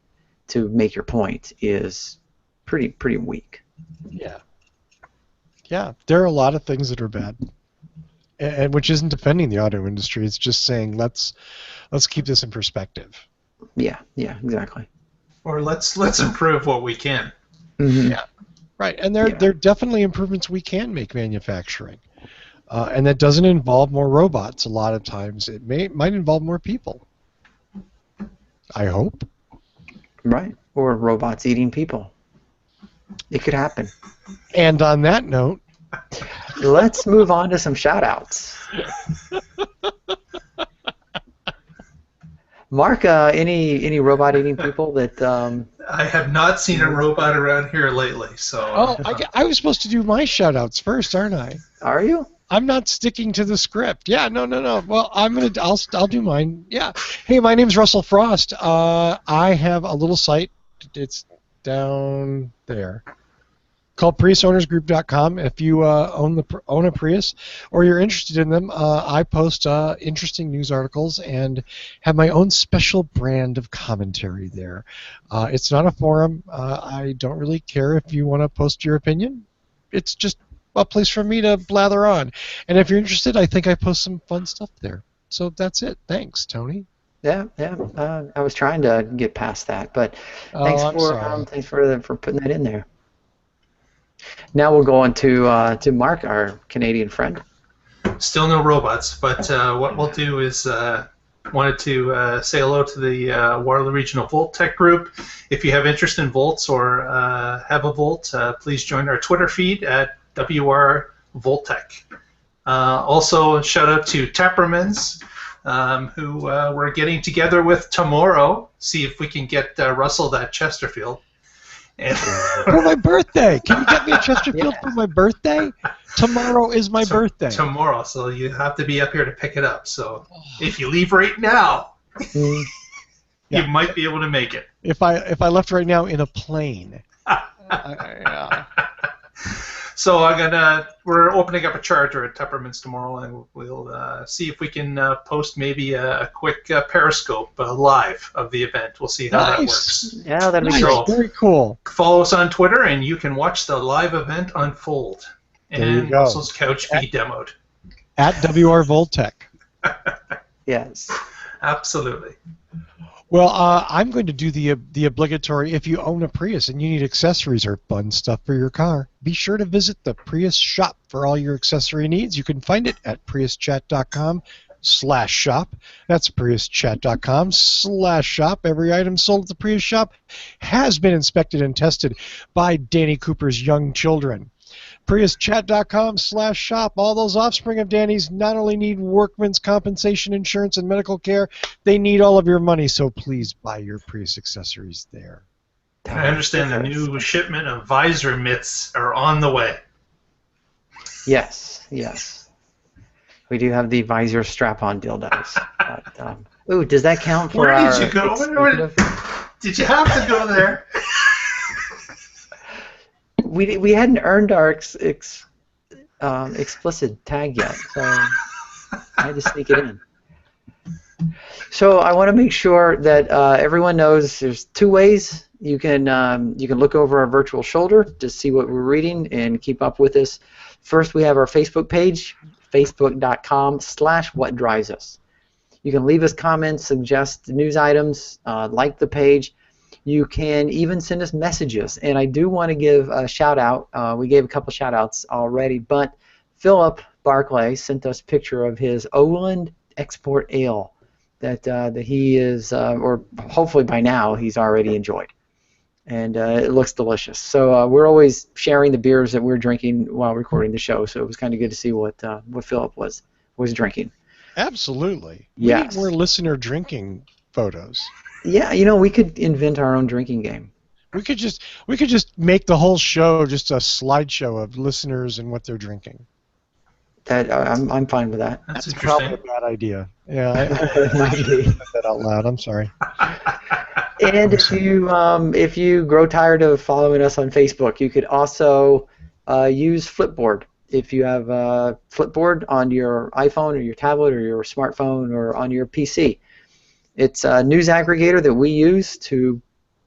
to make your point is pretty weak. Yeah. Yeah, there are a lot of things that are bad, and which isn't defending the auto industry. It's just saying let's keep this in perspective. Yeah, exactly. Or let's improve what we can. Mm-hmm. Yeah, right. And there are definitely improvements we can make manufacturing, and that doesn't involve more robots. A lot of times, it might involve more people. I hope. Right, or robots eating people. It could happen. And on that note, let's move on to some shout-outs. Mark, any robot eating people that... I have not seen a robot around here lately, so... Oh, I was supposed to do my shout-outs first, aren't I? Are you? I'm not sticking to the script. Yeah, no. Well, I'll do mine. Yeah. Hey, my name's Russell Frost. I have a little site. It's down there, called PriusOwnersGroup.com. If you own a Prius or you're interested in them, I post interesting news articles and have my own special brand of commentary there. It's not a forum. I don't really care if you want to post your opinion. It's just a place for me to blather on. And if you're interested, I think I post some fun stuff there. So that's it. Thanks, Tony. Yeah. I was trying to get past that, but thanks for putting that in there. Now we'll go on to Mark, our Canadian friend. Still no robots, but what we'll do is wanted to say hello to the Waterloo Regional Volt Tech Group. If you have interest in volts or have a volt, please join our Twitter feed at WR Voltech. Also, shout out to Tappermans, who we're getting together with tomorrow. See if we can get Russell that Chesterfield. For my birthday. Can you get me a Chesterfield for my birthday? Tomorrow is my birthday. Tomorrow, so you have to be up here to pick it up. So if you leave right now, you might be able to make it. If I left right now in a plane. Yeah. So we're opening up a charger at Tupperman's tomorrow, and we'll see if we can post maybe a quick Periscope live of the event. We'll see how that Nice. works. Yeah, that'd be Nice. great. Very cool. Follow us on Twitter, and you can watch the live event unfold. There you And go. Russell's couch be demoed. At WR Voltec. Yes. Absolutely. Well, I'm going to do the obligatory. If you own a Prius and you need accessories or fun stuff for your car, be sure to visit the Prius shop for all your accessory needs. You can find it at priuschat.com/shop. That's priuschat.com/shop. Every item sold at the Prius shop has been inspected and tested by Danny Cooper's young children. PriusChat.com/shop. All those offspring of Danny's not only need workman's compensation insurance and medical care, they need all of your money, so please buy your Prius accessories there. I understand the new shipment of visor mitts are on the way. Yes, yes. We do have the visor strap-on dildos. But, ooh, does that count for Where did our you go? executive? Did you have to go there? We hadn't earned our explicit tag yet, so I had to sneak it in. So I want to make sure that everyone knows there's two ways you can look over our virtual shoulder to see what we're reading and keep up with us. First, we have our Facebook page, facebook.com/whatdrivesus. You can leave us comments, suggest news items, like the page. You can even send us messages, and I do want to give a shout out. We gave a couple shout outs already, but Philip Barclay sent us a picture of his Oland Export Ale that he is, or hopefully by now he's already enjoyed, and it looks delicious. So we're always sharing the beers that we're drinking while recording the show. So it was kind of good to see what Philip was drinking. Absolutely. We Yes. need more listener drinking photos. Yeah, we could invent our own drinking game. We could just make the whole show just a slideshow of listeners and what they're drinking. That I'm fine with that. That's Probably interesting. a bad idea. Yeah, I Might be. said that out loud. I'm sorry. And if you grow tired of following us on Facebook, you could also use Flipboard. If you have Flipboard on your iPhone or your tablet or your smartphone or on your PC, it's a news aggregator that we use to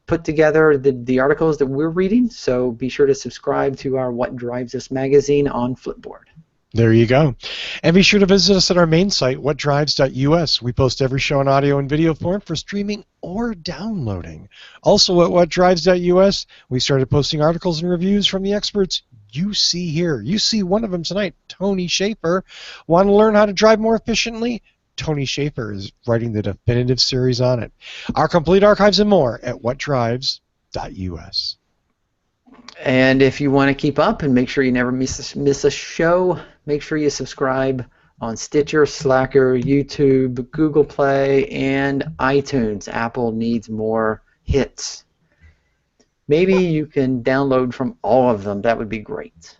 put together the articles that we're reading. So be sure to subscribe to our What Drives Us magazine on Flipboard. There you go. And be sure to visit us at our main site, whatdrives.us. We post every show in audio and video form for streaming or downloading. Also at whatdrives.us, we started posting articles and reviews from the experts you see here. You see one of them tonight, Tony Schaefer. Want to learn how to drive more efficiently? Tony Schaefer is writing the definitive series on it. Our complete archives and more at whatdrives.us. And if you want to keep up and make sure you never miss a show, make sure you subscribe on Stitcher, Slacker, YouTube, Google Play, and iTunes. Apple needs more hits. Maybe you can download from all of them. That would be great.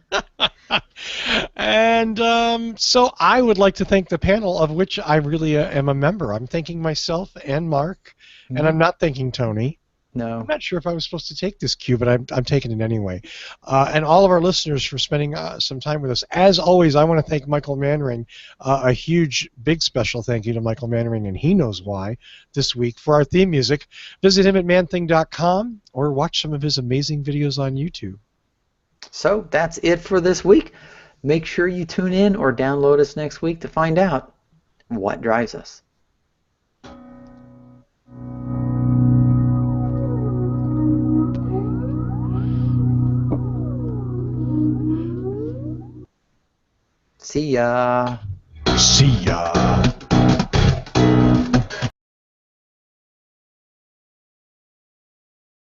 And so I would like to thank the panel, of which I really am a member. I'm thanking myself and Mark, and I'm not thanking Tony. No. I'm not sure if I was supposed to take this cue, but I'm taking it anyway. And all of our listeners for spending some time with us. As always, I want to thank Michael Mannering. A huge, big special thank you to Michael Mannering, and he knows why, this week for our theme music. Visit him at manthing.com or watch some of his amazing videos on YouTube. So that's it for this week. Make sure you tune in or download us next week to find out what drives us. See ya. See ya.